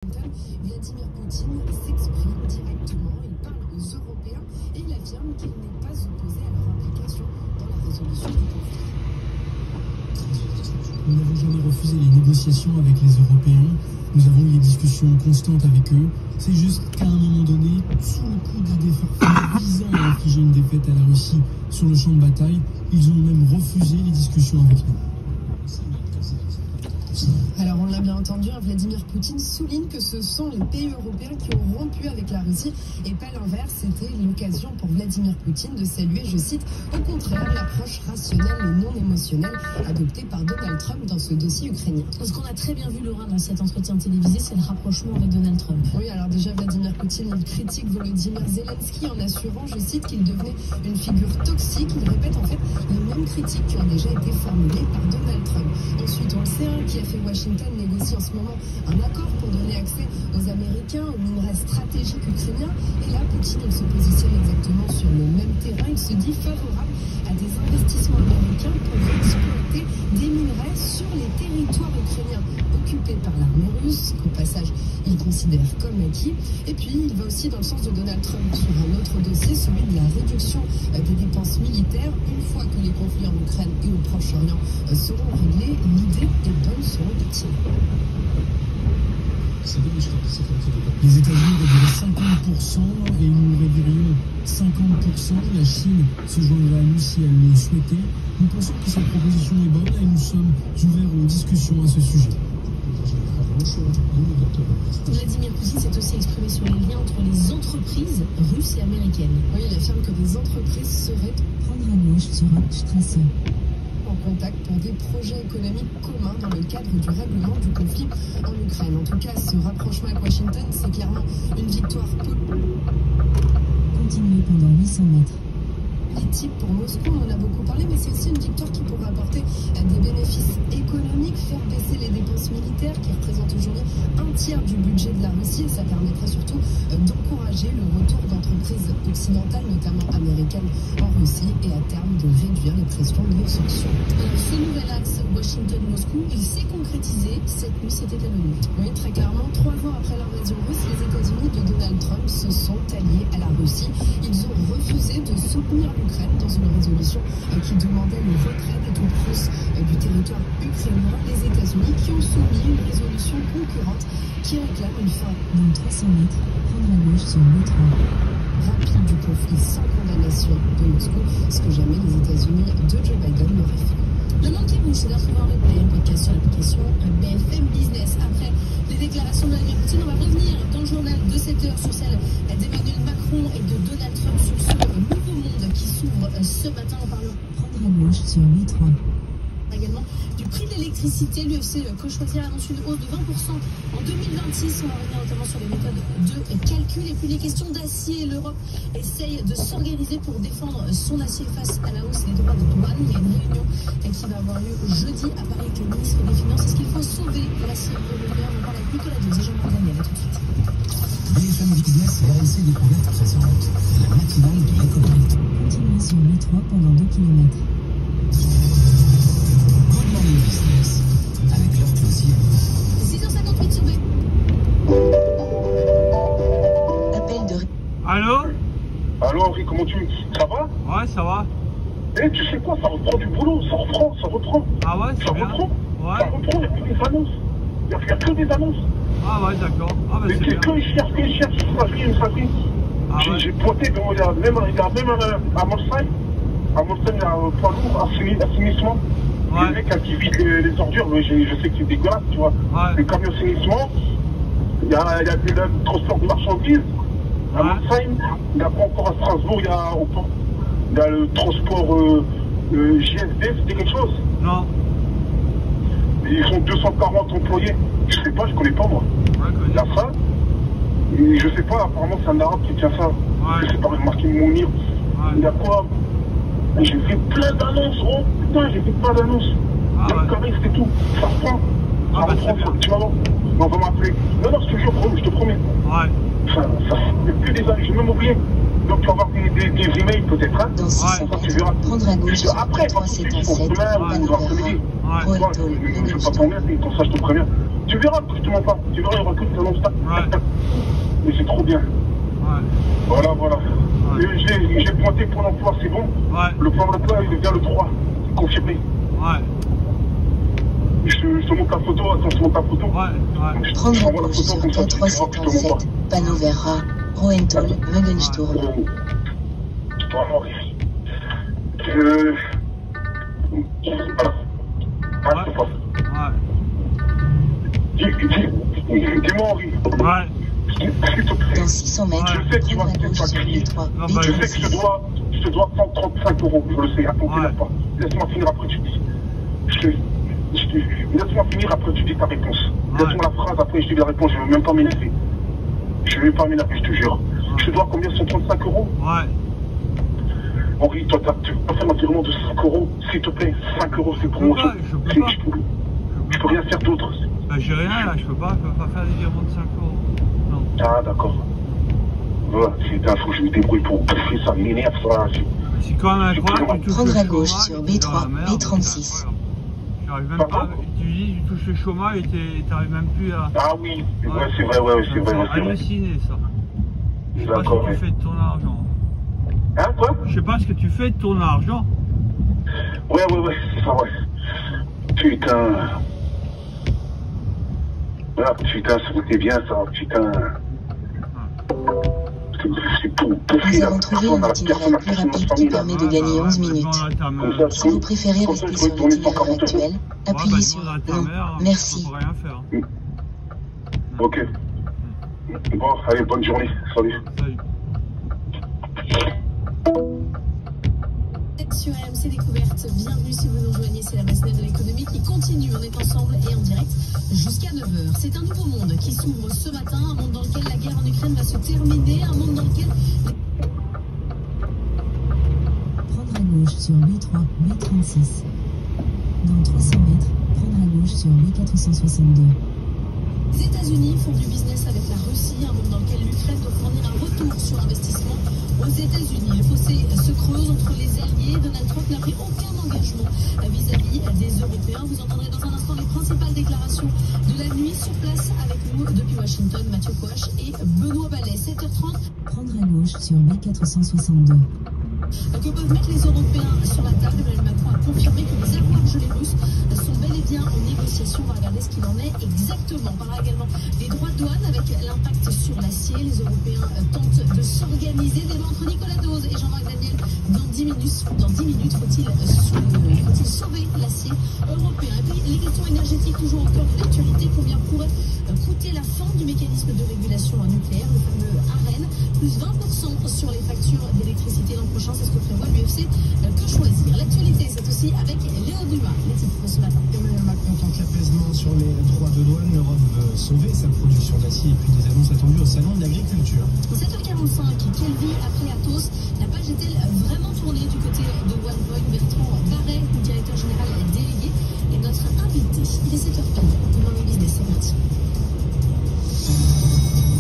Vladimir Poutine s'exprime directement, il parle aux Européens et il affirme qu'il n'est pas opposé à leur implication dans la résolution du conflit. Nous n'avons jamais refusé les négociations avec les Européens. Nous avons eu des discussions constantes avec eux. C'est juste qu'à un moment donné, sous le coup d'idées farfelues visant à infliger une défaite à la Russie sur le champ de bataille, ils ont même refusé les discussions avec nous. Alors on l'a bien entendu, Vladimir Poutine souligne que ce sont les pays européens qui ont rompu avec la Russie et pas l'inverse. C'était l'occasion pour Vladimir Poutine de saluer, je cite, au contraire l'approche rationnelle et non émotionnelle adoptée par Donald Trump dans ce dossier ukrainien. Ce qu'on a très bien vu, Laura, dans cet entretien télévisé, c'est le rapprochement avec Donald Trump. Oui, alors déjà Vladimir Poutine il critique Volodymyr Zelensky en assurant, je cite, qu'il devenait une figure toxique. Il répète en fait les mêmes critiques qui ont déjà été formulées par Donald Trump. Ensuite, on le sait, qui a fait Washington négocie en ce moment un accord pour donner accès aux Américains aux minerais stratégiques ukrainiens. Et là, Poutine il se positionne exactement sur le même terrain. Il se dit favorable à des investissements américains pour exploiter des minerais sur les territoires ukrainiens occupés par l'armée russe, qu'au passage il considère comme acquis. Et puis il va aussi dans le sens de Donald Trump sur un autre dossier, celui de la réduction des dépenses militaires. Une fois que les conflits en Ukraine et au Proche-Orient seront réglés, l'idée est bonne selon Poutine. Les États-Unis réduiraient 50% et nous réduirions 50%. La Chine se joindrait à nous si elle le souhaitait. Nous pensons que cette proposition est bonne et nous sommes ouverts aux discussions à ce sujet. Vladimir Poutine s'est aussi exprimé sur les liens entre les entreprises russes et américaines. Oui, il affirme que les entreprises seraient Prendre à gauche sur Strasse. en contact pour des projets économiques communs dans le cadre du règlement du conflit en Ukraine. En tout cas, ce rapprochement avec Washington, c'est clairement une victoire Continuez pendant 800 mètres. politique pour Moscou. On en a beaucoup parlé, mais c'est aussi une victoire qui pourrait apporter des bénéfices économiques, faire baisser les dépenses militaires qui représentent aujourd'hui un tiers du budget de la Russie, et ça permettrait surtout d'encourager le retour d'entreprises occidentales, notamment américaines, en Russie et à terme de réduire les pressions liées aux sanctions. Ce nouvel axe Washington-Moscou, il s'est concrétisé cette nuit, c'était à l'ONU. Oui, très clairement, 3 ans après l'invasion russe, les États-Unis de Donald Trump se sont alliés à la Russie. Ils ont refusé de soutenir l'Ukraine dans une résolution qui demandait le retrait des troupes russes du territoire ukrainien. Les États-Unis qui ont soumis une résolution concurrente qui réclame une fin Dans 300 mètres, prendre à gauche sur le 3. rapide du conflit sans condamnation de Moscou, ce que jamais les États-Unis de Joe Biden n'auraient fait. Le monde qui bouge, c'est de retrouver en replay un podcast sur l'application BFM Business. Après les déclarations de Vladimir Poutine, on va revenir dans le journal de 7 heures sur celle d'Emmanuel Macron et de Donald Trump sur ce nouveau monde qui s'ouvre ce matin. On parle prendre à gauche sur l'I3. Également du prix de l'électricité. L'UFC Que Choisir annonce une hausse de 20% en 2026. On va revenir notamment sur les méthodes de calcul et puis les questions d'acier. L'Europe essaye de s'organiser pour défendre son acier face à la hausse des droits de douane. Il y a une réunion qui va avoir lieu jeudi à Paris avec le ministre des Finances. Est-ce qu'il faut sauver l'acier européen? On parle avec Nicolas Diaz et Jean-Marc Daniel. À tout de suite. BFM Business, RMC Découverte 60, la matinale de l'économie. Continuez sur l'I3 pendant 2 km. Good Morning Business, avec leur plaisir. 6h58 sur B. Appel de... Allô? Allô Henri, comment tu... Ça va? Ouais, ça va. Eh, tu sais quoi, ça reprend du boulot, ça reprend. Ah ouais, c'est Ça bien. reprend, Ouais. ça reprend, il n'y a que des annonces. Il n'y a que des annonces. Ah ouais, d'accord. Ah bah Mais c'est bien. que ils cherchent, ça brille. Ah ouais. J'ai pointé, même à Molsheim, il y a un poids lourd, assainissement. Ouais. Le mec qui vide les ordures, mais je sais que c'est dégueulasse, tu vois. Ouais. Les camions assainissement, il y a le transport de marchandises. À Ouais. Molsheim, il n'y a pas encore à Strasbourg, il y a le transport JSD, c'était quelque chose. Non. Ils sont 240 employés. Je sais pas, je connais pas moi. Ouais, Il y a ça. Et je sais pas, apparemment c'est un arabe qui tient ça. Ouais. Je sais pas, marqué Mounir. Ouais. Il y a quoi? J'ai fait plein d'annonces, oh putain, j'ai fait plein d'annonces. Ah Il y a ouais. le carré, c'était tout. Ça reprend. Ah Ça bah, c'est reprend, bien. tu vas voir. On va m'appeler. Non, je te jure, je te promets. Ouais. Il n'y a que des années, j'ai même oublié. Donc tu vas avoir des emails peut-être, hein. Dans Ouais. 600 Ça, tu mètres, verras. prendre à gauche sur Après, l'I3, quand tu c'est dis, à faut 7. demain ou dans l'après-midi. Ouais. Tu vois, je ne vais pas t'emmerder, comme ça je te préviens. Tu verras que je te mens pas. Tu verras, il recule sur l'obstacle. Ouais. Mais c'est trop bien. Ouais. Voilà. Ouais. Et j'ai pointé pour l'emploi, c'est bon. Ouais. Le plan d'emploi, il vient le 3. Confirmé. Ouais. Je te montre la photo, attends, je te montre la photo. Ouais. Je Prendre à t'envoie la gauche photo sur comme ça, tu verras que je te mens pas. K377, panneau vert A, Roentol, Muggensturm. Voilà, Henri. Voilà. Ouais. Dis-moi, Henri. Ouais. S'il te plaît. Dans 600 mètres, Je sais que tu vas prendre à gauche pas sur crier. B3, Non, bah, Je sais que je te dois 135 €. Je le sais, attends, Ouais. pas. Laisse-moi finir après, tu dis. Laisse-moi finir après, tu dis ta réponse. Ouais. Laisse-moi la phrase, après, je dis la réponse. Je ne veux même pas m'énerver. Je ne vais pas m'énerver, je te jure. Je te dois combien? 135 €? Ouais. Henri, toi, tu vas faire un virement de 5 €. S'il te plaît, 5 € c'est pour moi. Je peux pas. Je peux rien faire d'autre. Bah, j'ai rien là, je peux pas faire des virements de 5 €. Non. Ah, d'accord. Voilà, c'est un fou, je me débrouille pour bouffer, ça m'énerve, ça. C'est quand même incroyable que tu touches Prendre le à gauche chômage, sur et t'es dans la B3, merde, B36. c'est incroyable. J'arrive même Pardon? pas, tu dis, tu touches le chômage et t'arrives même plus à... Ah oui, ouais, c'est vrai, c'est vrai. Halluciné ça. Je sais pas ce D'accord, que tu fais de ton argent. Hein, quoi? Je sais pas ce que tu fais de ton argent. Ouais, c'est ça, ouais. Putain. Ah, putain, c'était bien ça, putain. C'est pour bouffer Nous la avons trouvé personne, un la itinéraire plus personne rapide qui permet de gagner 11 minutes. Comme ça, Si vous préférez comme ça, rester je sur pourrais tourner l'itinéraire 140 €. actuel, appuyez sur non. Merci. On peut rien faire. Ok. Bon, allez, bonne journée. Salut. Salut. Sur RMC Découverte, bienvenue si vous nous rejoignez, c'est la matinale de l'économie qui continue, on est ensemble et en direct jusqu'à 9h. C'est un nouveau monde qui s'ouvre ce matin, un monde dans lequel la guerre en Ukraine va se terminer, un monde dans lequel... Prendre à gauche sur B3, B36. Dans 300 mètres, prendre à gauche sur B462. Les États-Unis font du business avec la Russie, un monde dans lequel l'Ukraine doit fournir un retour sur investissement aux États-Unis. Le fossé se creuse entre les alliés. Donald Trump n'a pris aucun engagement vis-à-vis des Européens. Vous entendrez dans un instant les principales déclarations de la nuit sur place avec nous depuis Washington, Mathieu Coache et Benoît Ballet. 7h30. Prendre à gauche sur B462. Que peuvent mettre les Européens sur la table? Emmanuel Macron a confirmé que les accords gelés russes sont bel et bien en négociation. On va regarder ce qu'il en est exactement. On parlera également des droits de douane avec l'impact sur l'acier. Les Européens tentent de s'organiser. Débat entre Nicolas Dose et Jean-Marc Daniel dans 10 minutes. Faut-il sauver l'acier européen? Et puis les questions énergétiques toujours au cœur de l'actualité. Combien pourrait coûter la fin du mécanisme de régulation nucléaire, le fameux AREN, plus 20% sur les factures d'électricité l'an prochain? C'est ce que prévoit l'UFC. Que choisir? L'actualité, c'est aussi avec Léo Dumas. Les titres de ce matin. Emmanuel Macron tente l'apaisement sur les droits de douane. L'Europe veut sauver sa production d'acier et puis des annonces attendues au salon de l'agriculture. 7h45, quelle vie après Atos? La page est-elle vraiment tournée du côté de OnePoint? Bertrand Barret, directeur général délégué, est notre invité. Il est 7h15. Good Morning Business, c'est parti.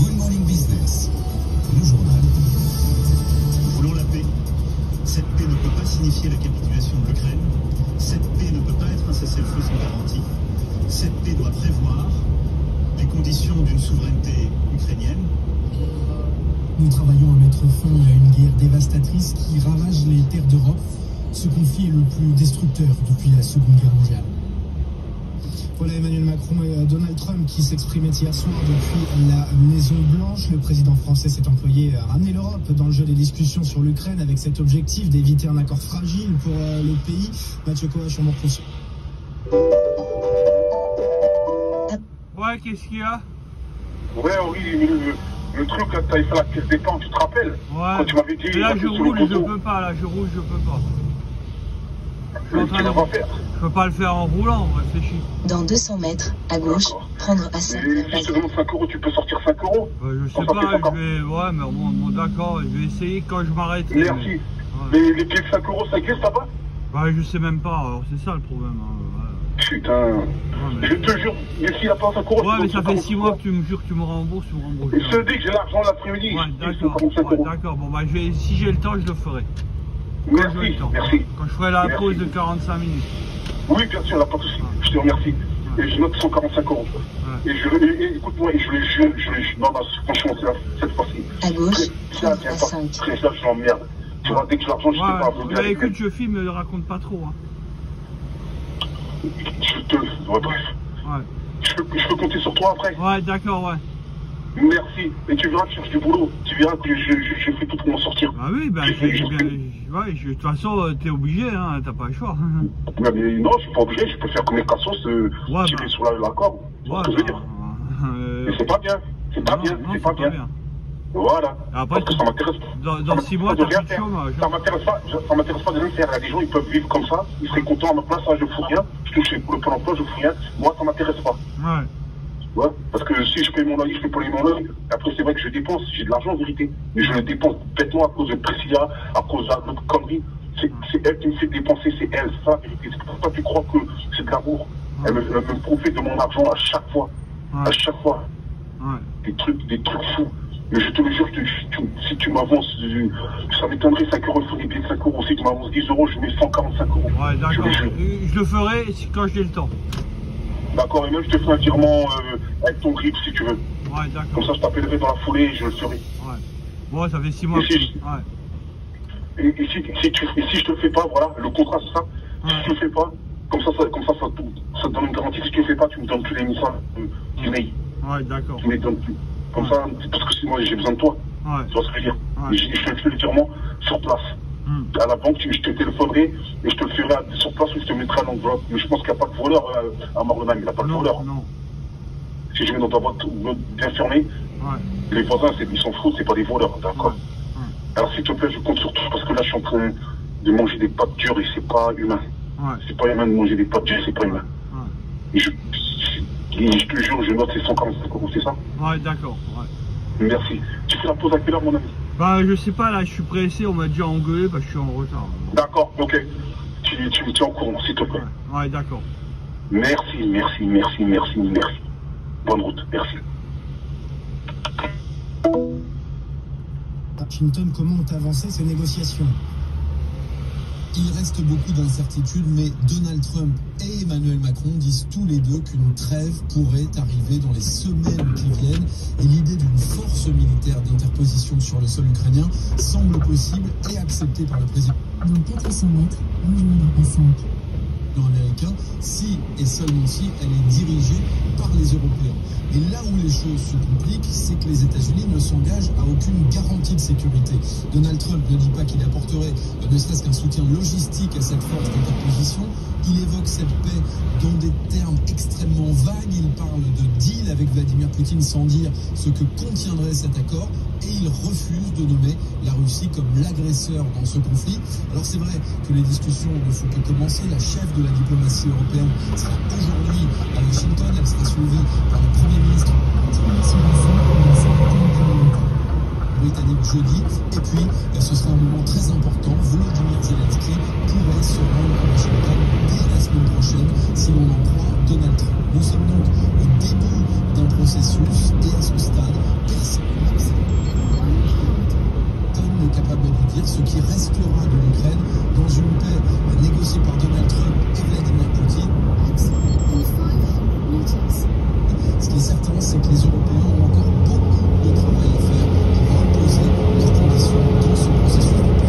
Good Morning Business, le journal. Nous voulons la paix. Cette paix ne peut pas signifier la capitulation de l'Ukraine. Cette paix ne peut pas être un cessez-le-feu sans garantie. Cette paix doit prévoir les conditions d'une souveraineté ukrainienne. Nous travaillons à mettre fin à une guerre dévastatrice qui ravage les terres d'Europe. Ce conflit est le plus destructeur depuis la Seconde Guerre mondiale. Voilà Emmanuel Macron et Donald Trump qui s'exprimaient hier soir depuis la Maison Blanche. Le président français s'est employé à ramener l'Europe dans le jeu des discussions sur l'Ukraine avec cet objectif d'éviter un accord fragile pour le pays. Mathieu Coache, on en reçoit. Ouais, qu'est-ce qu'il y a? Ouais, Henri, le truc, là, t'avais fait la pièce d'épargne, tu te rappelles? Ouais. Quand tu m'avais dit... Là, je roule, je poteau. peux pas. Là, je roule, je peux pas. Tu vas pas faire. Je peux pas le faire en roulant, réfléchis. Dans 200 mètres, à gauche, prendre à 5 Mais si je te demande 5 €, tu peux sortir 5 €? Je sais Ça fait pas, 50. je vais... Ouais, mais bon, d'accord, je vais essayer quand je m'arrêterai. Merci. Ouais. Mais les pieds de 5 €, ça existe là-bas? Bah, je sais même pas, alors c'est ça le problème. Putain. Ouais, mais... Je te jure, mais s'il n'a pas 5 €... Ouais, mais ça fait 6 mois que tu me jures que tu me rembourses, tu me rembourses. Je te dis que j'ai l'argent l'après-midi. Ouais, d'accord, bon, bah, si j'ai le temps, je le ferai. Quand j'aurai le temps. Merci. Quand je ferai la Merci. pause de 45 minutes. Oui, bien sûr, là, pas de souci. Je te remercie. Et je note 145 €. Ouais. Et écoute-moi, et je le jure, non, franchement, c'est là, cette fois-ci. À gauche, Ça vient pas. Très là, je l'emmerde. Tu vois, dès que l'argent, je sais pas. Ouais, écoute, je filme, ne raconte pas trop. Hein. Ouais, bref. Ouais. Je peux compter sur toi après. Ouais, d'accord, ouais. Merci. Et tu verras que je cherche du boulot. Tu verras que je fais tout pour m'en sortir. Ah oui, ben, de toute façon, t'es obligé, hein, t'as pas le choix. Mais non, je suis pas obligé, je peux faire comme les cassos, tirer sur la corde. Ouais, je veux dire. Mais c'est pas bien. C'est pas bien. C'est pas bien. Voilà. Après, parce que ça m'intéresse pas. Dans 6 mois, t'as plus de chômage. Ça m'intéresse pas de rien faire. Il y a des gens, ils peuvent vivre comme ça. Ils seraient contents à ma place, je fous rien. Je touche le Pôle emploi, je fous rien. Moi, ça m'intéresse pas. Ouais. Ouais, parce que si je paye mon loyer, je peux payer mon loyer. Après, c'est vrai que je dépense, j'ai de l'argent en vérité. Mais je le dépense bêtement à cause de Priscilla, à cause d'autres conneries. C'est elle qui me fait dépenser, c'est elle, ça, la vérité. C'est pour ça que tu crois que c'est de l'amour. Elle me profite de mon argent à chaque fois. Ouais. À chaque fois. Ouais. Des trucs fous. Mais je te le jure, si tu m'avances, ça m'étonnerait 5 €, il faut des billets de 5 €. Si tu m'avances 10 €, je mets 145 €. Ouais, d'accord. Je le ferai quand j'ai le temps. D'accord, et même je te fais un virement avec ton grip si tu veux. Ouais, d'accord. Comme ça, je t'appellerai dans la foulée et je le ferai. Ouais. Bon, ça fait 6 mois. Et si je te le fais pas, voilà, le contrat c'est ça. Ouais. Si tu le fais pas, comme ça te donne une garantie. Si tu le fais pas, tu me donnes plus les messages d'email. Ouais, d'accord. Tu me les donnes plus. Comme ça, parce que moi j'ai besoin de toi. Ouais. Tu vois ce que je veux dire. Ouais. Je te fais le virement sur place. À la banque, je te téléphonerai et je te le ferai sur place ou je te mettrai à l'enveloppe. Mais je pense qu'il n'y a pas de voleur à Morlenheim, il n'y a pas de voleur. Non. Si je mets dans ta boîte bien fermée, les voisins, ils s'en foutent, c'est pas des voleurs, d'accord. Alors s'il te plaît, je compte sur toi parce que là je suis en train de manger des pâtes dures et c'est pas humain. C'est pas humain de manger des pâtes dures, c'est pas humain. Et je te jure, je note ces 145 €, c'est ça? Ouais, d'accord. Ouais. Merci. Tu fais la pause à quelle heure, mon ami? Bah, je sais pas, là, je suis pressé, on m'a déjà engueulé, bah, je suis en retard. D'accord, ok. Tu me tiens au courant, s'il te plaît. Ouais, d'accord. Merci. Bonne route, merci. Washington, comment ont avancé ces négociations? Il reste beaucoup d'incertitudes, mais Donald Trump et Emmanuel Macron disent tous les deux qu'une trêve pourrait arriver dans les semaines qui viennent. Et l'idée d'une force militaire d'interposition sur le sol ukrainien semble possible et acceptée par le président. Dans 400 mètres, rejoindre à 5. Américain, si et seulement si elle est dirigée par les Européens. Et là où les choses se compliquent, c'est que les États-Unis ne s'engagent à aucune garantie de sécurité. Donald Trump ne dit pas qu'il apporterait ne serait-ce qu'un soutien logistique à cette force d'interposition. Il évoque cette paix dans des termes extrêmement vagues. Il parle de deal avec Vladimir Poutine sans dire ce que contiendrait cet accord. Et il refuse de nommer la Russie comme l'agresseur dans ce conflit. Alors c'est vrai que les discussions ne font que commencer. La chef de la diplomatie européenne sera aujourd'hui à Washington. Elle sera suivie par le Premier ministre britannique jeudi. Et puis, ce sera un moment très important. Volodymyr Zelensky pourrait se rendre à Washington dès la semaine prochaine, si l'on en croit Donald Trump. Nous sommes donc au début d'un processus et à ce stade, personne n'est capable de dire ce qui restera de l'Ukraine dans une paix négociée par Donald Trump et Vladimir Poutine. Ce qui est certain, c'est que les Européens ont encore beaucoup de travail à faire pour imposer leurs conditions dans ce processus de paix.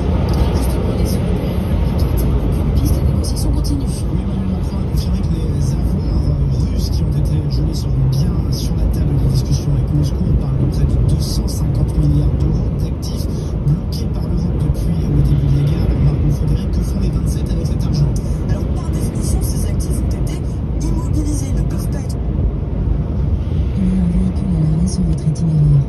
Justement, les Européens veulent quitter aucune piste, la négociation continue. Oui, Emmanuel Macron a confirmé que les avoirs russes qui ont été gelés seront bien sur la table des discussions avec Moscou. On parle de près de 250 milliards € d'actifs bloqués par l'Europe depuis le début de la guerre. Alors, Margot Frédéric, que font les 27 avec cet argent? Alors, par définition, ces actifs ont été immobilisés, ils ne peuvent pas être sur votre itinéraire.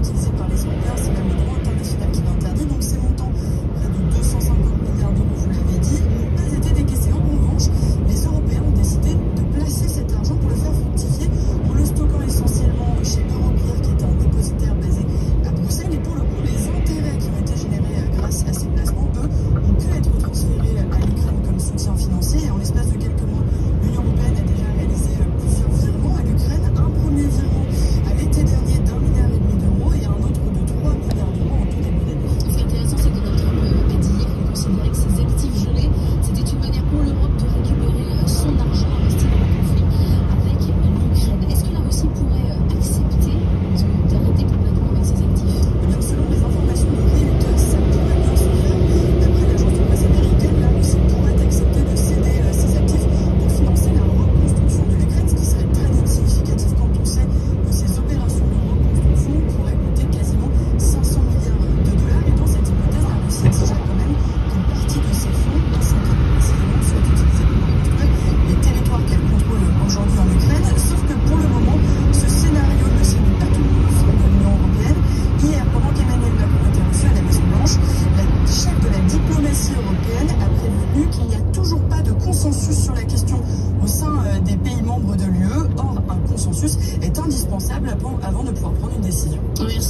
utilisé par les Européens, c'est même le droit international qui l'interdit. Donc ces montants, près de 250 milliards d'euros, vous l'avez dit, n'ont pas été décaissés. En revanche, les Européens ont décidé de placer cet argent pour le faire fructifier, en le stockant essentiellement chez Euroclear, qui est un dépositaire basé à Bruxelles. Et pour le coup, les intérêts qui ont été générés grâce à ces placements, eux, ont pu être transférés à l'Ukraine comme soutien financier. Et en l'espace de quelques mois, l'Union européenne a déjà réalisé plusieurs virements à l'Ukraine. Un premier virement à l'été dernier d'1,5 milliard d'euros et un autre de 3 milliards d'euros en tout début d'année. Ce qui est intéressant, c'est que Donald Trump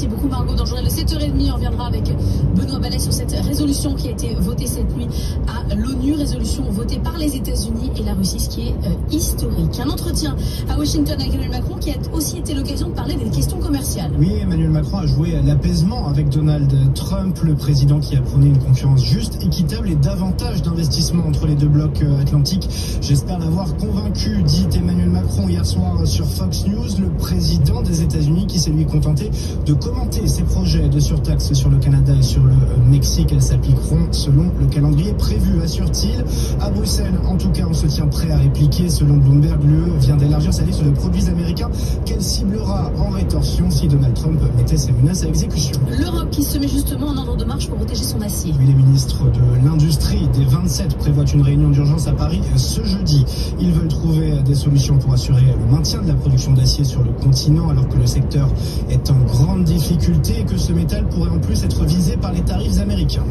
Merci beaucoup Margot. Dans le journal de 7h30, on reviendra avec Benoît Ballet sur cette résolution qui a été votée cette nuit à l'ONU, résolution votée par les États-Unis et la Russie, ce qui est historique. Un entretien à Washington avec Emmanuel Macron qui a aussi été l'occasion de parler des questions commerciales. Oui, Emmanuel Macron a joué à l'apaisement avec Donald Trump, le président qui a prôné une concurrence juste, équitable et davantage d'investissements entre les deux blocs atlantiques. J'espère l'avoir convaincu, dit Emmanuel Macron hier soir sur Fox News, le président des États-Unis qui s'est lui contenté de commenter ses projets de surtaxe sur le Canada et sur le Mexique. Elles s'appliqueront selon le calendrier prévu, assure-t-il. À Bruxelles, en tout cas, on se tient prêt à répliquer. Selon Bloomberg, l'UE vient d'élargir sa liste de produits américains qu'elle ciblera en rétorsion si Donald Trump mettait ses menaces à exécution. L'Europe qui se met justement en ordre de marche pour protéger son acier. Oui, les ministres de l'industrie des 27 prévoient une réunion d'urgence à Paris ce jeudi. Ils veulent trouver des solutions pour assurer le maintien de la production d'acier sur le continent alors que le secteur est en grande difficulté et que ce métal pourrait en plus être visé par les tarifs américains.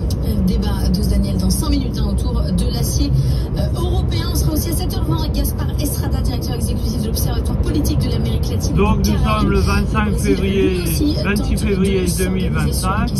Débat de Daniel dans 5 minutes autour de l'acier européen. On sera aussi à 7h20 avec Gaspard Estrada, directeur exécutif de l'Observatoire politique de l'Amérique latine. Donc nous sommes le 26 février 2025.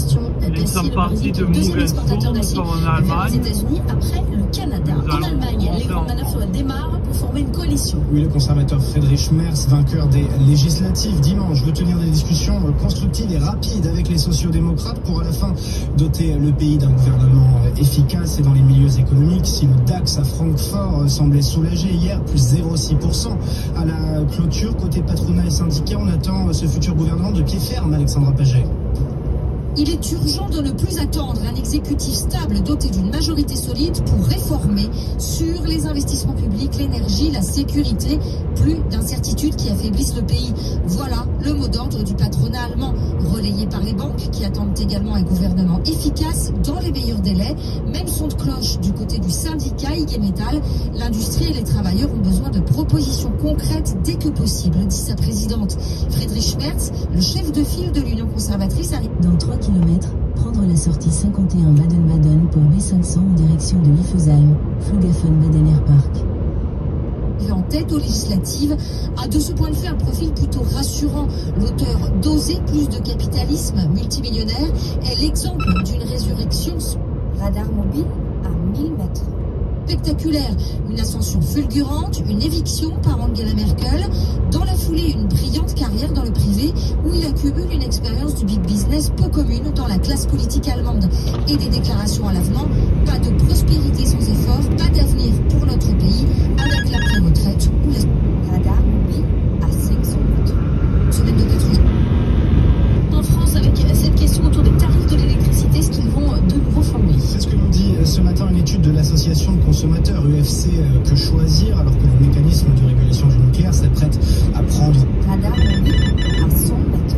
Nous sommes partis de Mugelburg, nous sommes en Allemagne. Les États-Unis après le Canada. En Allemagne, les grandes manœuvres démarrent pour former une coalition. Oui, le conservateur Friedrich Merz, vainqueur des législatives dimanche, veut tenir des discussions constructives et rapides avec les sociodémocrates pour à la fin doter le pays d'un gouvernement efficace. Et dans les milieux économiques, si le DAX à Francfort semblait soulagé hier, plus 0,6% à la clôture, côté patronat et syndicats, on attend ce futur gouvernement de pied ferme, Alexandra Paget. Il est urgent de ne plus attendre un exécutif stable doté d'une majorité solide pour réformer sur les investissements publics, l'énergie, la sécurité, plus d'incertitudes qui affaiblissent le pays. Voilà le mot d'ordre du patronat allemand, relayé par les banques qui attendent également un gouvernement efficace dans les meilleurs délais. Même son de cloche du côté du syndicat IG Metall. L'industrie et les travailleurs ont besoin de propositions concrètes dès que possible, dit sa présidente. Friedrich Merz, le chef de file de l'Union conservatrice, arrive dans 3 km, prendre la sortie 51 Baden-Baden pour B500 en direction de Liefesheim, Flughafen-Badener Park. En tête aux législatives, a de ce point de vue un profil plutôt rassurant. L'auteur d'Oser plus de capitalisme multimillionnaire est l'exemple d'une résurrection radar mobile à 1000 mètres. Spectaculaire, une ascension fulgurante, une éviction par Angela Merkel, dans la foulée une brillante carrière dans le privé où il accumule une expérience du big business peu commune dans la classe politique allemande et des déclarations à l'avenant, pas de prospérité sans effort, pas d'avenir pour notre pays avec la pré-retraite ou la radar mobile à 500 mètres. Semaine de 4 jours. En France, avec cette question autour des tarifs de l'électricité, est-ce qu'ils vont de nouveau flamber? C'est ce que nous dit ce matin une étude de l'association de consommateurs UFC Que Choisir, alors que le mécanisme de régulation du nucléaire s'apprête à prendre radar mobile à 100 mètres.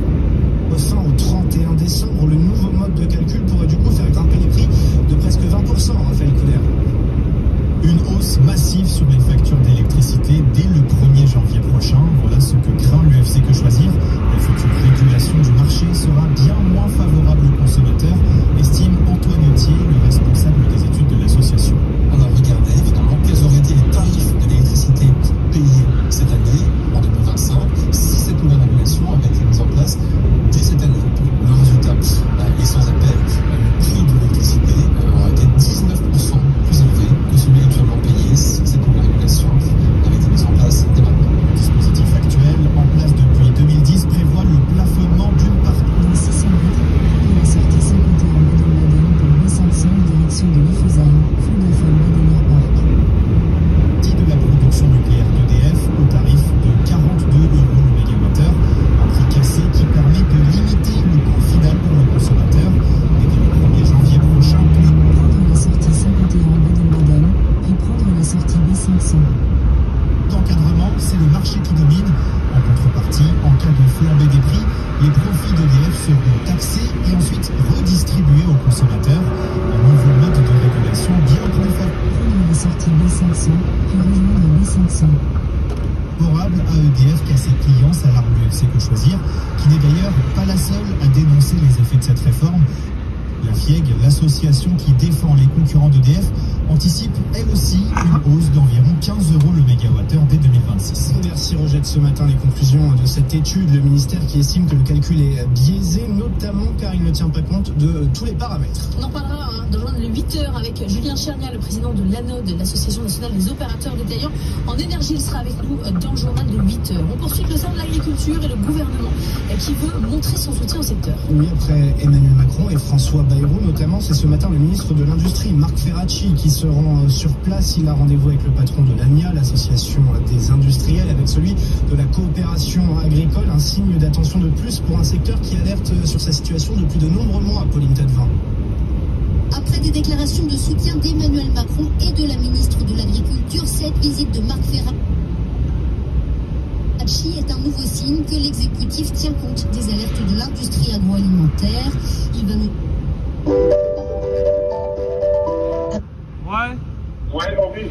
Fin au 31 décembre, le nouveau mode de calcul pourrait du coup faire grimper les prix de presque 20%, Raphaël Couder. Une hausse massive sur les factures d'électricité dès le 1er janvier prochain. Voilà ce que craint l'UFC Que Choisir. La future régulation du marché sera bien moins favorable aux consommateurs, estime Antoine Autier, le responsable des études de l'association. On a regardé évidemment quels auraient été les tarifs de l'électricité payés cette année, en 2025, si cette nouvelle régulation avait été mise en place dès cette année. Le résultat est sans appel. Le prix de l'électricité aurait été 19% plus élevé que celui actuellement payé si cette nouvelle régulation avait été mise en place dès maintenant. Le dispositif actuel, en place depuis 2010, prévoit le plafonnement d'une partie. Dans 600 mètres, après la sortie 51 Baden-Baden pour B500 en direction de Liefesheim, Flughafen-Badener Park. De la production nucléaire d'EDF au tarif de 42 € le mégawattheure, un prix cassé qui permet de limiter le coût final pour le consommateur. Et dès le 1er janvier prochain, prendre la sortie 51 Baden-Baden, puis prendre la sortie B500. D'encadrement, c'est le marché qui domine. En contrepartie, en cas de flambée des prix, les profits d'EDF seront taxés et ensuite redistribués aux consommateurs. Un nouveau mode de régulation bien plus fort. Prendre la sortie B500, puis rejoindre B500. Favorable à EDF qu'à ses clients, s'alarme l'UFC Que Choisir, qui n'est d'ailleurs pas la seule à dénoncer les effets de cette réforme. La FIEG, l'association qui défend les concurrents d'EDF, anticipe elle aussi une hausse d'environ 15 € le mégawattheure dès 2026. Bercy rejette ce matin les conclusions de cette étude. Le ministère qui estime que le calcul est biaisé, notamment car il ne tient pas compte de tous les paramètres. On en parlera dans les 8h avec Julien Chernia, le président de l'ANODE, l'Association nationale des opérateurs détaillants en énergie. Il sera avec nous dans le journal de 8h. On poursuit le salon de l'agriculture et le gouvernement qui veut montrer son soutien au secteur. Oui, après Emmanuel Macron et François Bayrou notamment, c'est ce matin le ministre de l'Industrie, Marc Ferracci, qui se rend sur place. Il a rendez-vous avec le patron de l'ANIA, l'association des industriels, avec celui de la coopération agricole. Un signe d'attention de plus pour un secteur qui alerte sur sa situation depuis de nombreux mois, Pauline Tadevin. Après des déclarations de soutien d'Emmanuel Macron et de la ministre de l'Agriculture, cette visite de Marc Ferracci est un nouveau signe que l'exécutif tient compte des alertes de l'industrie agroalimentaire. Il va nous... Ouais, Henri.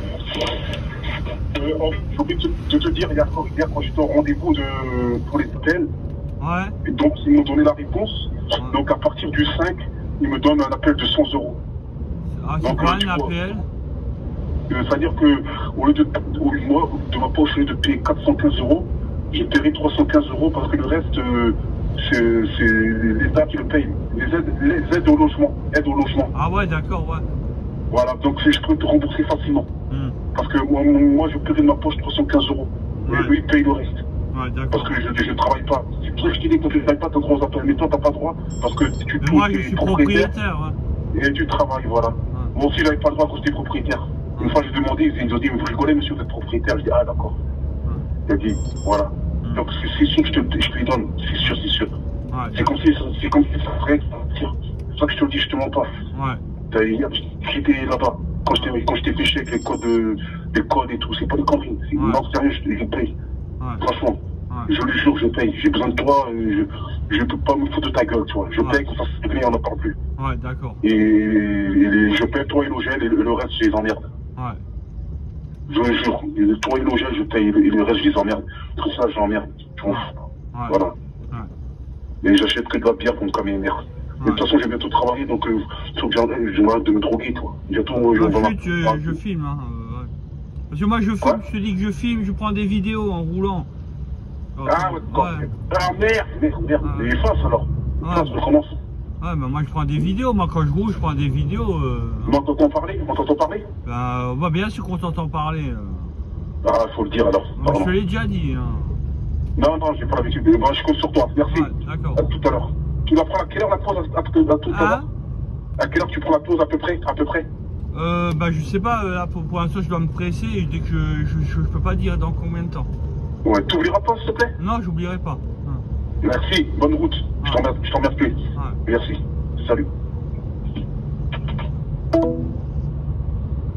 J'ai oublié de te dire, hier quand j'étais au rendez-vous pour les hôtels, et donc ils m'ont donné la réponse. Donc à partir du 5, ils me donnent un appel de 100 €. Ah, c'est quoi un APL? C'est-à-dire que au lieu de ma poche, au lieu de payer 415 €, j'ai payé 315 € parce que le reste, c'est l'État qui le paye. Les aides au logement. Ah ouais, d'accord, ouais. Voilà, donc je peux te rembourser facilement. Parce que moi je paierai de ma poche 315 €. Et lui, il paye le reste. Ouais, d'accord. Parce que je ne travaille pas. C'est pour ça que je te dis que quand tu ne travailles pas, tu as droit aux appels. Mais toi, tu n'as pas droit. Parce que tu touches. Moi, je suis propriétaire. Et tu travailles, voilà. Moi aussi, je n'avais pas le droit quand j'étais propriétaire. Une fois, j'ai demandé, ils ont dit, vous rigolez, monsieur, vous êtes propriétaire. Je dis, ah, d'accord. Il a dit, voilà. Donc, c'est sûr que je te les donne. C'est sûr. C'est comme si ça ferait. C'est pour ça que je te le dis, je te mens pas. J'étais là-bas. Quand je t'ai pêché avec les codes et tout, c'est pas des conneries. Non, sérieux, je paye. Franchement. Je le jure, je paye. J'ai besoin de toi, je peux pas me foutre de ta gueule, tu vois. Je paye, qu'on fasse régler, on n'en parle plus. Ouais, d'accord. Et je paye toi et Logel, et le reste, je les emmerde. Ouais. Je le jure. Toi et Logel, je paye, et le reste, je les emmerde. Tout ça, j'emmerde. Tu vois. Voilà. Ouais. Et j'achète que de la bière comme une merde. De toute façon, j'ai bientôt travaillé, donc il faut que j'arrête de me droguer, toi. Bientôt, je filme, hein. Parce que moi, je te dis que je filme, je prends des vidéos en roulant. Ah, ouais. Ah, merde. Mais efface alors. Efface, recommence. Ouais, mais moi, je prends des vidéos. Moi, quand je roule, je prends des vidéos. On t'entend parler? Bah, bien sûr qu'on t'entend parler. Ah, faut le dire alors. Moi, je te l'ai déjà dit. Hein. Non, j'ai pas l'habitude. Bah, je compte sur toi. Merci. D'accord. À tout à l'heure. Tu la prends à quelle heure la pause à tout à l'heure? À quelle heure tu prends la pause à peu près? Bah je sais pas, là pour l'instant je dois me presser et dès que je peux pas dire dans combien de temps. Ouais, tu oublieras pas s'il te plaît? Non, j'oublierai pas. Merci, bonne route. Je t'en remercie. Merci, salut.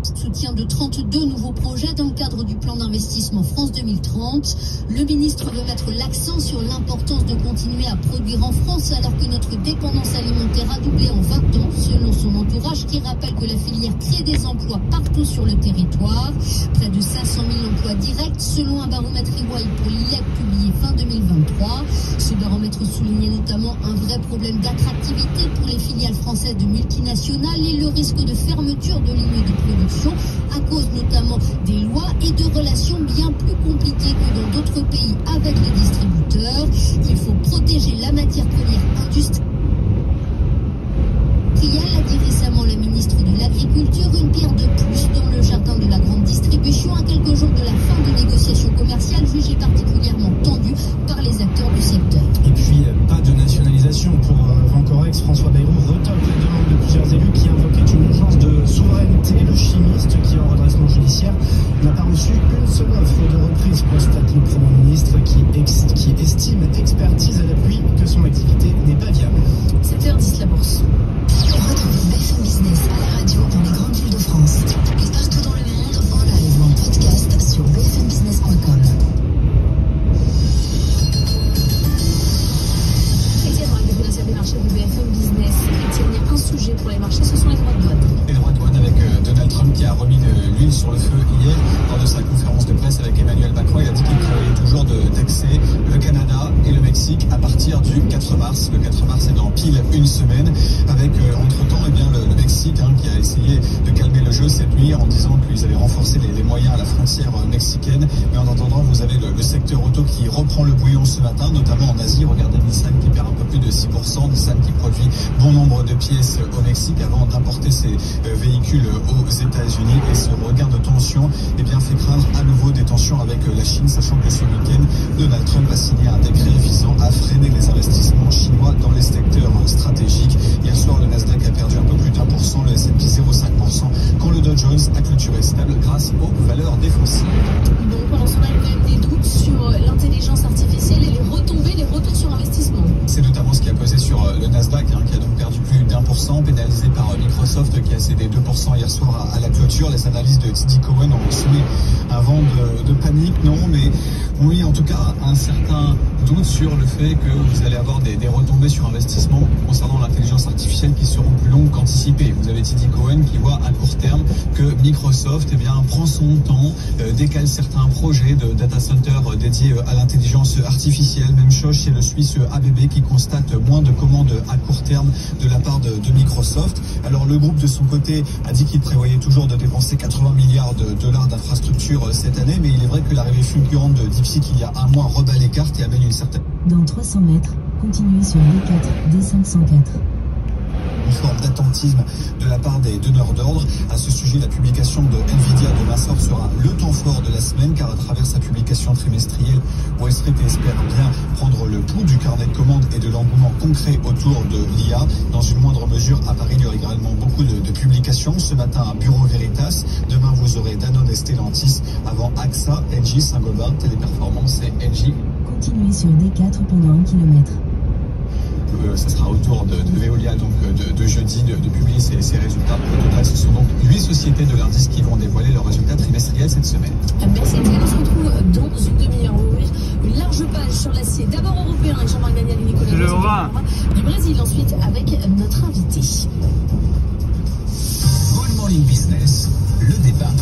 Soutien de 32 nouveaux projets dans le cadre du plan d'investissement France 2030. Le ministre veut mettre l'accent sur l'importance de continuer à produire en France alors que notre dépendance alimentaire a doublé en 20 ans, selon son entourage, qui rappelle que la filière crée des emplois partout sur le territoire. Près de 500 000 emplois directs, selon un baromètre EY pour l'ILEC publié fin 2023. Ce baromètre soulignait notamment un vrai problème d'attractivité pour les filiales françaises de multinationales et le risque de fermeture de lignes de production à cause notamment des lois et de relations bien plus compliquées que dans d'autres pays avec les distributeurs. Il faut protéger la matière première industrielle, a dit récemment la ministre de l'Agriculture, une pierre de plus dans le jardin de la grande distribution à quelques jours de la fin de négociations commerciales jugées particulièrement tendues par les acteurs du secteur. Et puis, pas de nationalisation pour Vancorex. François Bayrou retoque la demande de plusieurs élus qui invoquaient une urgence de souveraineté. Le chimiste, qui est en redressement judiciaire, n'a pas reçu une seule offre de reprise, constate le Premier ministre qui estime, expertise à l'appui, que son activité n'est pas viable. 7h10 la bourse. Retrouvez BFM Business à la radio dans les grandes villes de France et partout dans le monde en live ou en podcast sur bfmbusiness.com. Étienne, dans la découverte des marchés de BFM Business. Étienne, il y a un sujet pour les marchés, ce sont les droits de douane. Les droits de douane avec Donald Trump qui qui a remis de l'huile sur le feu hier lors de sa conférence de presse avec Emmanuel Macron. Il a dit qu'il prévoyait toujours de taxer le Canada et le Mexique à partir du 4 mars. Le 4 mars est dans pile une semaine, avec entre-temps le Mexique qui a essayé de calmer le jeu cette nuit en disant qu'ils avaient renforcé les moyens à la frontière mexicaine. Mais en attendant, vous avez le secteur auto qui reprend le bouillon ce matin, notamment en Asie. Regardez Nissan qui perd un peu plus de 6%. Nissan qui produit bon nombre de pièces au Mexique avant d'importer ses véhicules aux États-Unis. Et ce regain de tension fait craindre à nouveau des tensions avec la Chine, sachant que ce week-end, Donald Trump a signé un décret visant à freiner les investissements chinois dans les secteurs stratégiques. Hier soir, le Nasdaq a perdu un peu plus d'1%, le S&P 0,5%, quand le Dow Jones a clôturé stable grâce aux valeurs défensives. Donc pendant ce temps, il y a quand même des doutes sur l'intelligence artificielle et les retombées, les retours sur investissement. C'est notamment ce qui a pesé sur le Nasdaq, qui a donc perdu plus d'1%, pénalisé par Microsoft qui a cédé 2% hier soir à la clôture. Les analyses de TD Cowen ont semé un vent de panique, non, mais oui, en tout cas, un certain doute sur le fait que vous allez avoir des retombées sur investissement concernant l'intelligence artificielle qui seront plus longues qu'anticipées. Vous avez TD Cowen qui voit à court terme que Microsoft prend son temps, décale certains projets de data center dédiés à l'intelligence artificielle. Même chose chez le Suisse ABB qui constate moins de commandes à court terme de la part de Microsoft. Alors le groupe de son côté a dit qu'il prévoyait toujours de dépenser 80 milliards de dollars d'infrastructures cette année, mais il est vrai que l'arrivée fulgurante de DeepSeek il y a un mois rebat les cartes et amène une certaine... Dans 300 mètres, continuez sur D4, D504. Une forme d'attentisme de la part des donneurs d'ordre. À ce sujet, la publication de Nvidia demain soir sera le temps fort de la semaine, car à travers sa publication trimestrielle, Wall Street espère bien prendre le pouls du carnet de commandes et de l'engouement concret autour de l'IA. Dans une moindre mesure, à Paris, il y aura également beaucoup de publications. Ce matin, à Bureau Veritas. Demain, vous aurez Danone et Stellantis. Avant AXA, Engie, Saint-Gobain, Téléperformance et Engie. Continuez sur D4 pendant 1 km. Ça sera au tour de Veolia donc de jeudi de publier ses résultats. Au total, ce sont donc 8 sociétés de l'indice qui vont dévoiler leurs résultats trimestriels cette semaine. Merci, on se retrouve dans une demi-heure. On va ouvrir une large page sur l'acier, d'abord européen avec Jean-Marc Daniel et Nicolas du Brésil, ensuite avec notre invité. Good Morning Business, le débat.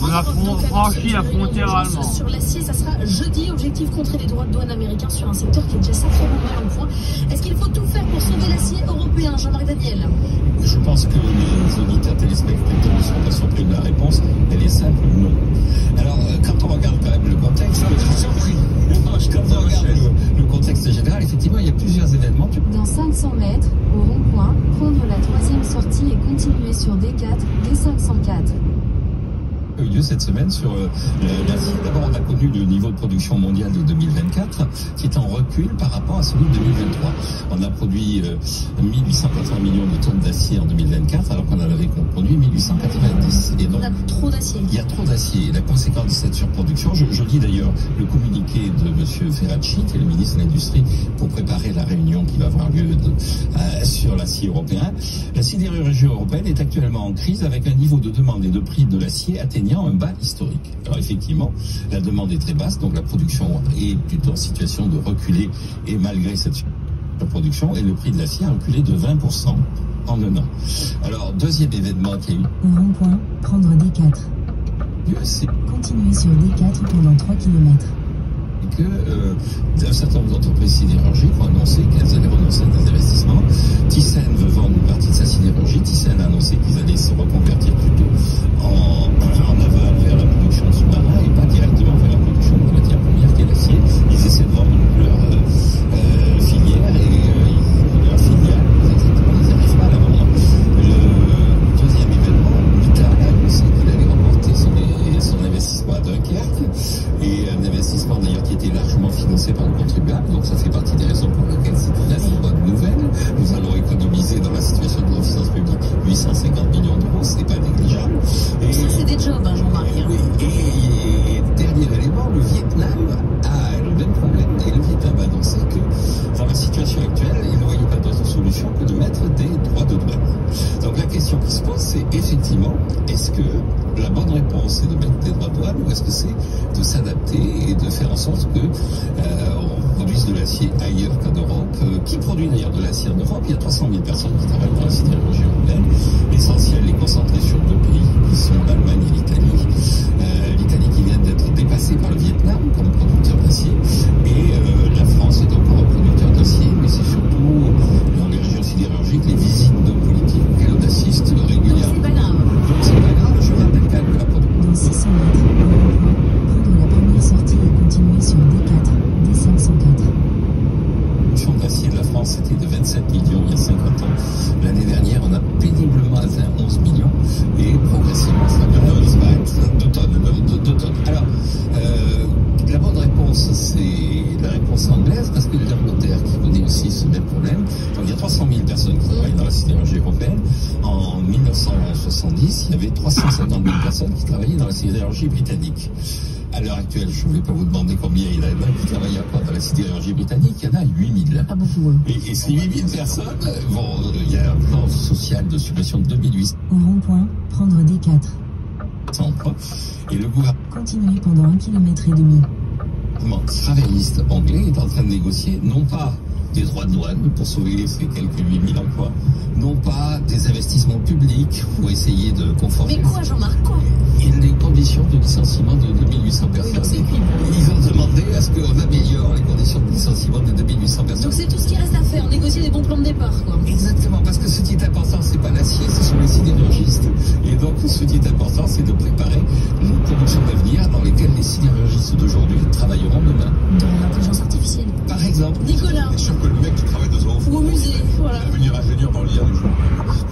On a franchi la frontière allemande. Sur l'acier, ça sera jeudi. Objectif contrer les droits de douane américains sur un secteur qui est déjà sacrément mal en point. Est-ce qu'il faut tout faire pour sauver l'acier européen, Jean-Marc Daniel? Je pense que les auditeurs téléspectateurs ne sont pas surpris de la réponse. Elle est simple, non. Alors, quand on regarde quand même le contexte, quand on regarde le contexte général, effectivement, il y a plusieurs événements. Dans 500 mètres, au rond-point, prendre la 3e sortie et continuer sur D4, D504. Eu lieu cette semaine sur l'acier. D'abord, on a connu le niveau de production mondial de 2024 qui est en recul par rapport à celui de 2023. On a produit 1880 millions de tonnes d'acier en 2024 alors qu'on en avait produit 1890. Et donc, on a trop d'acier. Il y a trop d'acier. Et la conséquence de cette surproduction, je lis d'ailleurs le communiqué de M. Ferracci, qui est le ministre de l'Industrie, pour préparer la réunion qui va avoir lieu sur l'acier européen. La sidérurgie européenne est actuellement en crise avec un niveau de demande et de prix de l'acier atteignant un bas historique. Alors effectivement, la demande est très basse, donc la production est plutôt en situation de reculer, et malgré cette production, et le prix de l'acier a reculé de 20% en un an. Alors, deuxième événement qui a eu... Au rond-point, prendre D4. Continuez sur D4 pendant 3 km. Que un certain nombre d'entreprises sidérurgiques ont annoncé qu'elles allaient renoncer à des investissements. Thyssen veut vendre une partie de sa sidérurgie. Thyssen a annoncé qu'ils allaient se reconvertir plutôt en aval vers la production de sous-marins et pas directement vers la production de matières premières qui est l'acier. Ils essaient de vendre leur filière et leur filiale. Exactement, ils n'arrivent pas à la vendre. Le deuxième événement, Mittal a annoncé qu'il allait remporter son investissement à Dunkerque, et un investissement d'ailleurs qui était largement financé par le contribuable, donc ça fait partie des raisons pour lesquelles c'est une bonne nouvelle. Nous allons économiser dans la situation de nos finances publiques 850 millions d'euros, ce n'est pas négligeable. Et ça c'est des jobs, hein, Jean-Marc. Oui, et dernier élément, le Vietnam a le même problème, et le Vietnam a annoncé que dans la situation actuelle, il ne voyait pas d'autre solution que de mettre des droits de douane. Donc la question qui se pose, c'est effectivement, est-ce que la bonne réponse est de mettre des droits de douane, ou est-ce que c'est de s'adapter et de faire en sorte que on produise de l'acier ailleurs qu'en Europe? Qui produit d'ailleurs de l'acier en Europe. Il y a 300 000 personnes qui travaillent dans la sidérurgie européenne. L'essentiel est concentré sur deux pays qui sont l'Allemagne et l'Italie. L'Italie qui vient d'être dépassée par le Vietnam comme producteur d'acier. Et la France est encore un producteur d'acier, mais c'est surtout dans les régions sidérurgiques les visites d'hommes politiques auxquelles on assiste régulièrement. Donc c'est pas grave, je rappelle quand même que la production. Dans 600 mètres, prendre la première sortie et continuer sur D4, D504. D'acier de la France était de 27 millions il y a 50 ans. L'année dernière, on a péniblement atteint 11 millions et progressivement, ça va disparaître. 2 tonnes. Alors, la bonne réponse, c'est la réponse anglaise, parce que l'Angleterre qui connaît aussi ce même problème. Donc, il y a 300 000 personnes qui travaillent dans la sidérurgie européenne. En 1970, il y avait 350 000 personnes qui travaillaient dans la sidérurgie britannique. À l'heure actuelle, je ne vais pas vous demander combien il y en a qui travaillent encore dans la sidérurgie britannique. Il y en a 8 000. Pas beaucoup. Et ces 8 000 personnes, bon, il y a un plan social de subvention de 2800. Au rond-point, prendre D4. Et le gouvernement. Continuer pendant 1,5 km. Le gouvernement travailliste anglais est en train de négocier non pas des droits de douane pour sauver ces quelques 8 000 emplois, non pas des investissements publics pour essayer de conforter. Mais quoi, Jean-Marc, quoi? Et les conditions de licenciement de 2800 personnes. Ils ont demandé à ce qu'on améliore les conditions de licenciement de 2800 personnes. Donc c'est tout ce qui reste à faire, négocier des bons plans de départ, quoi. Exactement, parce que ce qui est important, c'est pas l'acier, ce sont les sidérurgistes. Et donc, ce qui est important, c'est de préparer une production d'avenir dans lesquelles les sidérurgistes d'aujourd'hui travailleront demain. Dans l'intelligence artificielle. Par exemple. Nicolas. Bien sûr que le mec qui travaille dans un ou au musée, voilà. Va devenir ingénieur dans l'IA du jour.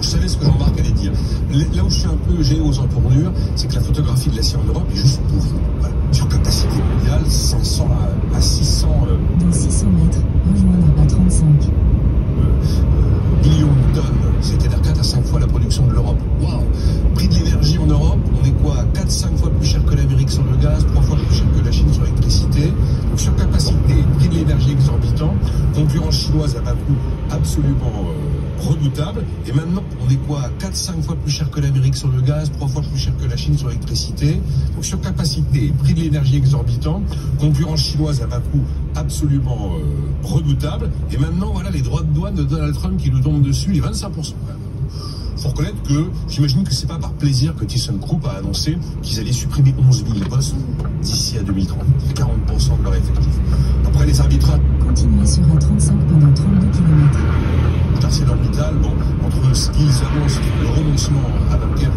Je savais ce que Jean-Marc allait dire. Là où je suis un peu j'ai aux entournures, c'est que la photographie de l'acier en Europe est juste pourrie. Voilà. Sur capacité mondiale, 500 à 600... Dans 600 mètres, rejoindre à 35. Millions de tonnes, c'est-à-dire 4 à 5 fois la production de l'Europe. Waouh! Prix de l'énergie en Europe, on est quoi? 4-5 fois plus cher que l'Amérique sur le gaz, 3 fois plus cher que la Chine sur l'électricité. Donc sur capacité, prix de l'énergie exorbitant, concurrence chinoise à bas coût absolument redoutable. Et maintenant, on est quoi? 4-5 fois plus cher que l'Amérique sur le gaz, 3 fois plus cher que la Chine sur l'électricité. Donc sur capacité, prix de l'énergie exorbitant, concurrence chinoise à bas coût absolument redoutable. Et maintenant, voilà les droits de douane de Donald Trump qui nous tombent dessus, les 25%. Faut reconnaître que j'imagine que c'est pas par plaisir que ThyssenKrupp a annoncé qu'ils allaient supprimer 11 000 postes d'ici à 2030. Ça fait 40% de leur effectif. Après les arbitrages. Continuez sur A35 pendant 32 km. ArcelorMittal, bon, entre ce qu'ils annoncent, le renoncement à Dunkerque,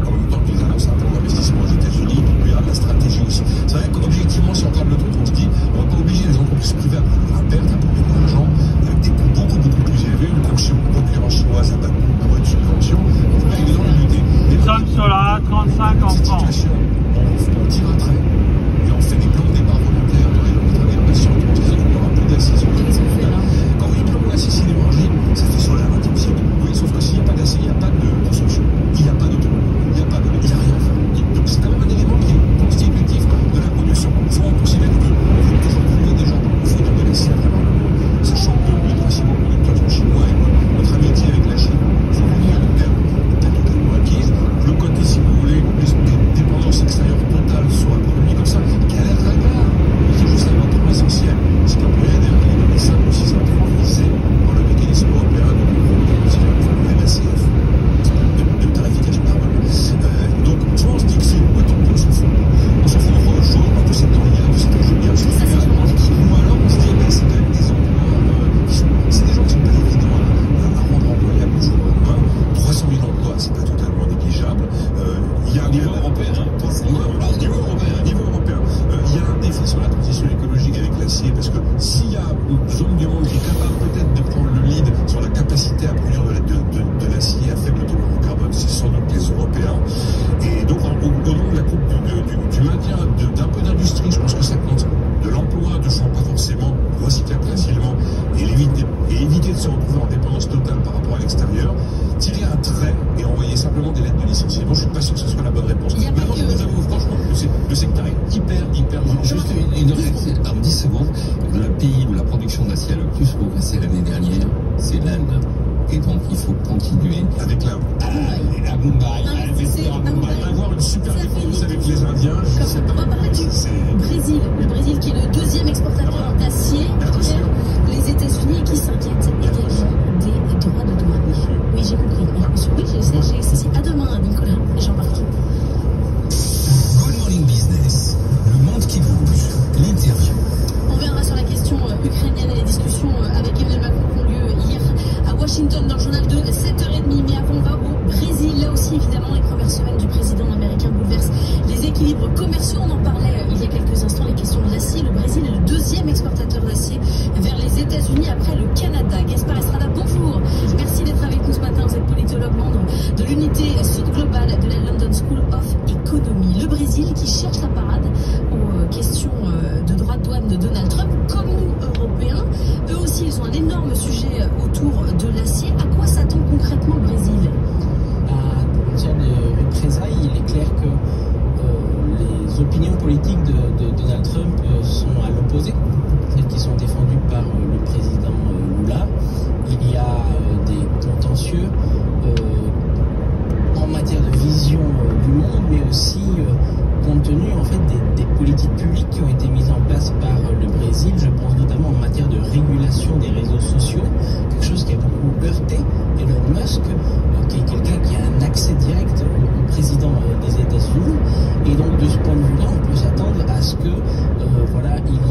en même temps qu'ils annoncent un plan d'investissement aux États-Unis, il y aura de la stratégie aussi. C'est vrai qu'objectivement, si on regarde le truc, on se dit, on va pas obliger les entreprises privées à perdre, à produire de l'argent, avec des coûts beaucoup plus élevés, une concurrence chinoise à bas coût pour être subvention. C'est pas évident de lutter. Nous sommes sur la A35 en France. On tire un trait et on fait des plans de départ volontaires de rénovation, on se dit qu'on aura plus d'assises. Quand vous dites que l'acier sidérurgie, ça fait sur la 20e siècle. Oui, sauf que s'il n'y a pas d'acier, il n'y a pas de construction, il n'y a pas d'automobile, il n'y a rien à faire. Donc c'est quand même un élément qui est constitutif de la production. Souvent on considère qu'il faut toujours trouver des gens pour fournir de l'acier à travers le monde, sachant que les principaux producteurs sont chinois et notre amitié avec la Chine, c'est une terme pas totalement acquise. Le côté, si vous voulez, dépendance extérieure totale sur un produit comme ça, qui a l'air très rare, mais qui est juste un terme essentiel. C'est pas pour rien d'ailleurs qu'il y a 5 ou 6 ans dans le mécanisme européen de MACF, de tarification carbone. Donc, souvent on se dit que c'est une boîte en s'en fout. On s'en fout de choses, pas que c'est dans l'IA, que c'est un jeu bien, ou alors on se dit, ben, c'est quand même des emplois, c'est des gens qui sont pas évidents à rendre employables du jour au lendemain. 300 000 emplois, c'est pas totalement négligeable. Il y a un niveau européen, niveau européen. Il y a un défi sur la transition écologique avec l'acier, parce que s'il y a une zone du monde qui est capable peut-être de prendre le lead sur la capacité à produire de l'acier à faible taux de carbone, c'est sans doute les Européens. Et donc, au nom de la coupe du maintien d'un peu d'industrie, je pense que ça compte. De l'emploi, de gens pas forcément recyclables facilement, et éviter de se retrouver en dépendance totale par rapport à l'extérieur, tirer un trait et envoyer simplement des lettres de licenciement, je suis pas sûr que ce soit la bonne réponse. Maintenant, je vous avoue franchement que le secteur est hyper juste une réaction en 10 secondes. Le pays où la production d'acier a le plus progressé l'année dernière, c'est l'Inde. Et donc il faut continuer avec l'Inde. À Mumbai, à investir à Mumbai. Avoir une super dépendance avec les Indiens. On va parler du Brésil. Le Brésil qui est le deuxième exportateur d'acier après les États-Unis et qui s'inquiète Washington dans le journal de 7h30. Mais avant, on va au Brésil. Là aussi, évidemment, les premières semaines du président américain bouleversent les équilibres commerciaux. On en parlait il y a quelques instants, les questions de l'acier. Le Brésil est le deuxième exportateur d'acier vers les États-Unis après le Canada. Gaspard Estrada, bonjour. Merci d'être avec nous ce matin. Vous êtes politologue, membre de l'unité Sud Global de la London School of Economy. Le Brésil qui cherche la parade aux questions de droits de douane de Donald Trump, comme nous, Européens. Eux aussi, ils ont un énorme sujet autour de l'acier. À quoi s'attend concrètement le Brésil? En matière de représailles, il est clair que les opinions politiques de Donald Trump sont à l'opposé, celles qui sont défendues par le président Lula. Il y a des contentieux en matière de vision du monde, mais aussi compte tenu en fait des politiques publiques qui ont été mises en place par le Brésil. Je pense notamment en matière de régulation des réseaux sociaux, quelque chose qui a beaucoup heurté Elon Musk, qui est quelqu'un qui a un accès direct au président des États-Unis. Et donc de ce point de vue-là, on peut s'attendre à ce que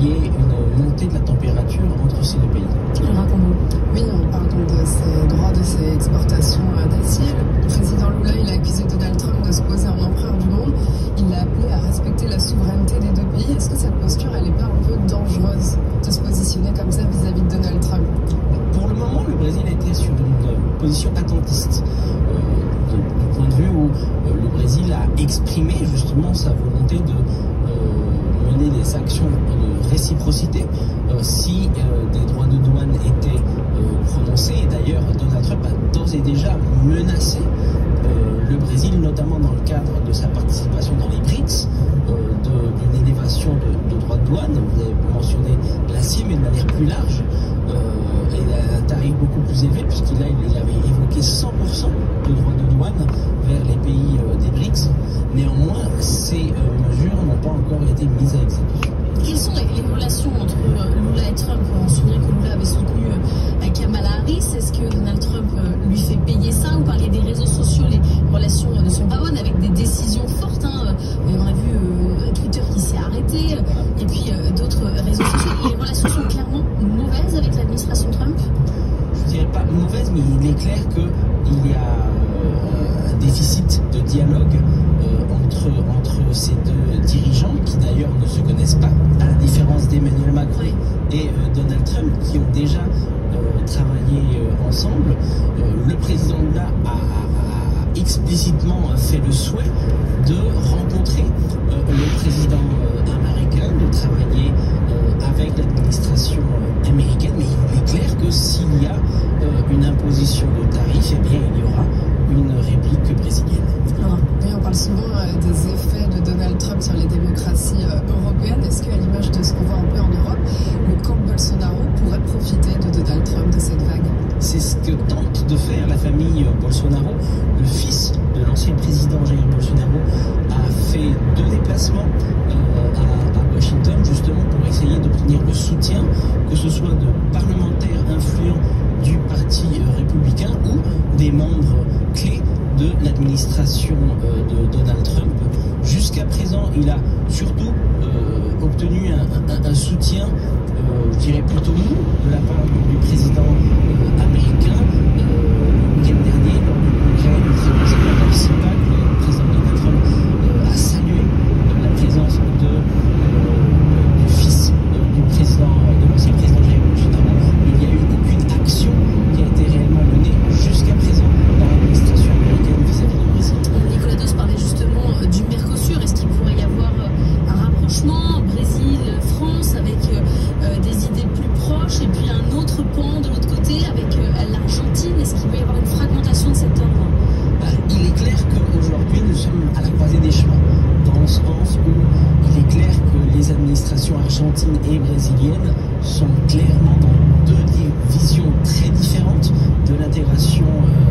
il y ait une montée de la température entre ces deux pays. Oui, on parle donc de ces droits, de ces exportations d'acier. Le président Lula, il a accusé Donald Trump de se poser en empereur du monde. Il l'a appelé à respecter la souveraineté des deux pays. Est-ce que cette posture, elle n'est pas un peu dangereuse de se positionner comme ça vis-à-vis de Donald Trump? Pour le moment, le Brésil était sur une position attentiste, du point de vue où le Brésil a exprimé justement sa volonté de mener des actions de réciprocité si des droits de douane étaient prononcés. Et d'ailleurs, Donald Trump a d'ores et déjà menacé le Brésil, notamment dans le cadre de sa participation dans les BRICS, d'une élévation de droits de douane. Vous avez mentionné l'acier, mais de manière plus large, et un tarif beaucoup plus élevé, puisqu'il avait évoqué 100% de droits de douane vers les pays des BRICS. Néanmoins, ces mesures n'ont pas encore été mises à exécution. Quelles sont les relations entre Lula et Trump? On se souvient que Lula avait soutenu Kamala Harris. Est-ce que Donald Trump lui fait payer ça? Vous parliez des réseaux sociaux, les relations ne sont pas bonnes, avec des décisions fortes. On a vu Twitter qui s'est arrêté, et puis d'autres réseaux sociaux. Les relations sont clairement mauvaises avec l'administration Trump? Je ne dirais pas mauvaises, mais il est clair qu'il y a un déficit de dialogue entre ces deux dirigeants, qui d'ailleurs ne se connaissent pas, à la différence d'Emmanuel Macron et Donald Trump, qui ont déjà travaillé ensemble. Le président Lula a explicitement fait le souhait de rencontrer le président américain, de travailler avec l'administration américaine, mais il est clair que s'il y a une imposition de tarifs, eh bien il y aura une réplique brésilienne. Oui, on parle souvent des effets de Donald Trump sur les démocraties européennes. Est-ce qu'à l'image de ce qu'on voit un peu en Europe, le camp Bolsonaro pourrait profiter de Donald Trump, de cette vague? C'est ce que tente de faire la famille Bolsonaro. Le fils de l'ancien président Jair Bolsonaro a fait 2 déplacements à Washington, justement pour essayer d'obtenir le soutien, que ce soit de parlementaires influents du parti républicain ou des membres clés de l'administration de Donald Trump. Jusqu'à présent, il a surtout obtenu un soutien, je dirais plutôt mou, de la part du président américain. Le week-end dernier, lors du congrès du président municipal, le président Donald Trump a salué la présence du fils du président, de l'ancien président Jair Bolsonaro. Il n'y a eu aucune action qui a été réellement menée jusqu'à présent dans l'administration américaine vis-à-vis du Brésil. Nicolas Dos parlait justement du Mercosur. Est-ce qu'il pourrait y avoir un rapprochement Brésil-France avec des idées plus proches, et puis un autre pan de l'autre côté avec l'Argentine? Est-ce qu'il peut y avoir une fragmentation de cet ordre? Il est clair qu'aujourd'hui nous sommes à la croisée des chemins, dans le sens où il est clair que les administrations argentines et brésiliennes sont clairement dans 2 visions très différentes de l'intégration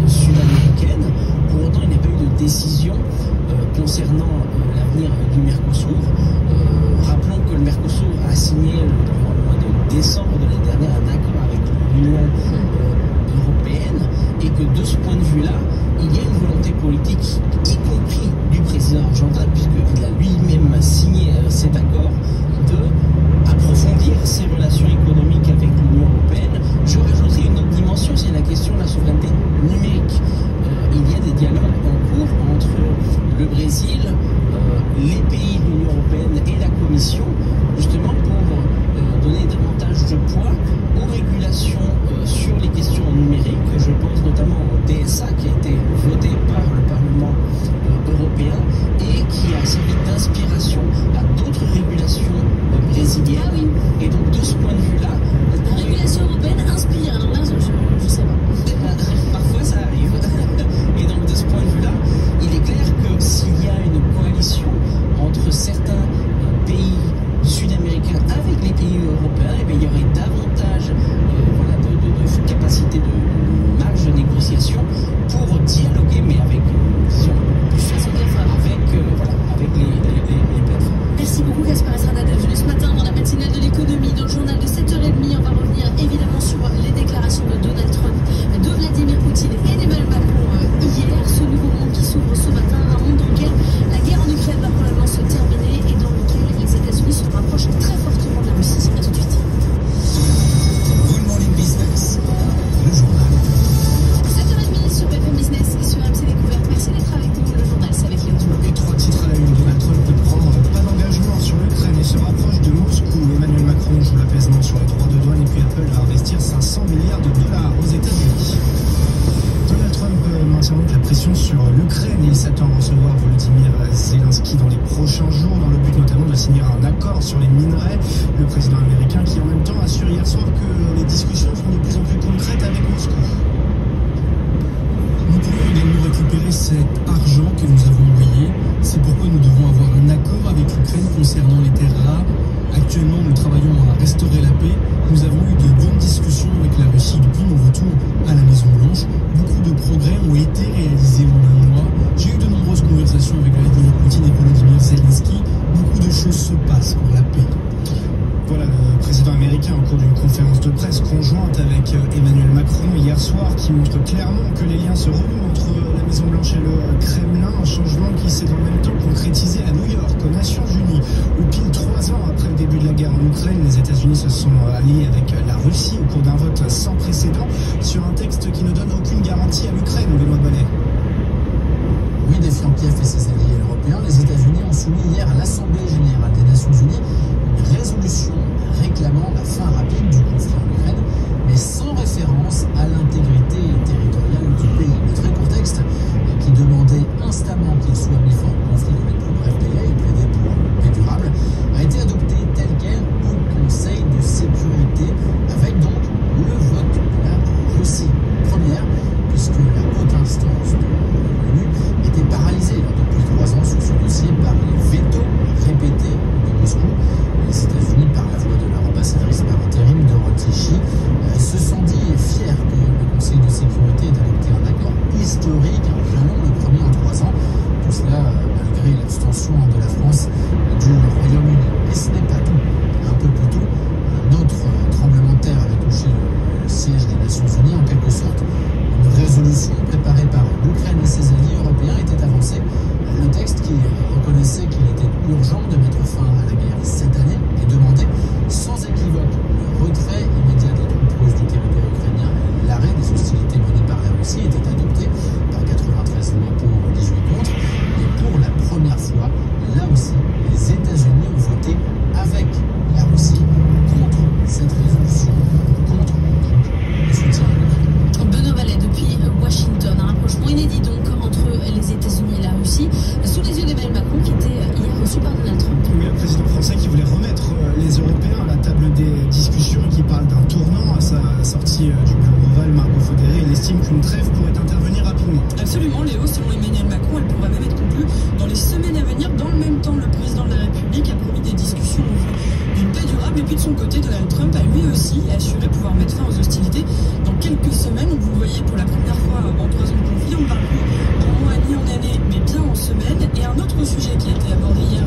sud-américaine. Pour autant, il n'y a pas eu de décision concernant l'avenir du Mercosur. Rappelons que le Mercosur a signé durant le mois de décembre de l'année dernière un accord avec l'Union européenne, et que de ce point de vue-là, il y a une volonté politique, y compris du président argentin, puisqu'il a lui-même signé cet accord, de approfondir ses relations économiques avec l'Union européenne. Je rajouterai une autre dimension, c'est la question de la souveraineté accord sur les minerais. Le président américain qui en même temps assure hier soir que les discussions seront de plus en plus concrètes avec Moscou. Nous pourrons également récupérer cet argent que nous avons envoyé. C'est pourquoi nous devons avoir un accord avec l'Ukraine concernant les terres rares. Actuellement, nous travaillons à restaurer la paix. Nous avons eu de bonnes discussions avec la Russie depuis mon retour à la Maison-Blanche. Beaucoup de progrès ont été réalisés en un mois. J'ai eu de nombreuses conversations avec Vladimir Poutine et Volodymyr Zelensky. Beaucoup de choses se passent pour la paix. Voilà le président américain au cours d'une conférence de presse conjointe avec Emmanuel Macron hier soir qui montre clairement que les liens se renouent entre la Maison-Blanche et le Kremlin, un changement qui s'est dans le même temps concrétisé à New York, aux Nations Unies, où pile 3 ans après le début de la guerre en Ukraine, les États-Unis se sont alliés avec la Russie au cours d'un vote sans précédent sur un texte qui ne donne aucune garantie à l'Ukraine, Benoît Ballet. Oui, défiant Kiev et ses alliés européens, les États-Unis ont soumis hier à l'Assemblée générale des Nations Unies une résolution réclamant la fin rapide du conflit en Ukraine, mais sans référence à l'intégrité territoriale du pays. Le très court texte, qui demandait instamment qu'il soit mis fin au conflit dans les plus brefs délais et plaidait pour une paix durable, a été adopté tel quel au Conseil de sécurité, avec donc le vote de la Russie première, puisque la haute instance de l'ONU était paralysée depuis 3 ans sur ce dossier par les vétos répétés de Moscou. Les États-Unis, par la voix de leur ambassadrice par intérim, Dorothy Shih, se sont dit fiers que le Conseil de sécurité ait adopté un accord historique, un jalon, le premier en 3 ans. Tout cela malgré l'abstention de la France du Royaume-Uni. Et ce n'est pas tout. Un peu plus tôt, un autre tremblement de terre avait touché le siège des Nations Unies. En quelque sorte, une résolution préparée par l'Ukraine et ses alliés européens était avancée. Le texte qui reconnaissait qu'il était urgent de mettre fin à la guerre cette année et demandait sans équivoque le retrait immédiat des troupes russes du territoire ukrainien. L'arrêt des hostilités menées par la Russie était adopté par 93 voix pour, 18 contre. Et pour la première fois, là aussi, les États-Unis ont voté avec la Russie contre cette résolution, contre donc le soutien à l'Ukraine. Benoît Ballet depuis Washington, un rapprochement inédit donc entre les États-Unis et la Russie, sous les yeux d'Emmanuel Macron qui était hier reçu par Donald Trump. Oui, le président français qui voulait remettre les Européens à la table des discussions et qui parle d'un tournant à sa sortie du bureau ovale. Margot Faudéré, il estime qu'une trêve pourrait intervenir rapidement. Absolument, Léo, selon Emmanuel Macron, elle pourrait même être conclue dans les semaines à venir. Dans le même temps, le président de la République a promis des discussions d'une paix durable. Et puis de son côté, Donald Trump a lui aussi assuré pouvoir mettre fin aux hostilités dans quelques semaines. Vous le voyez, pour la première fois en 3 ans de conflit, on ne parle plus en mois ni en années, mais bien en semaines. Et un autre sujet qui a été abordé hier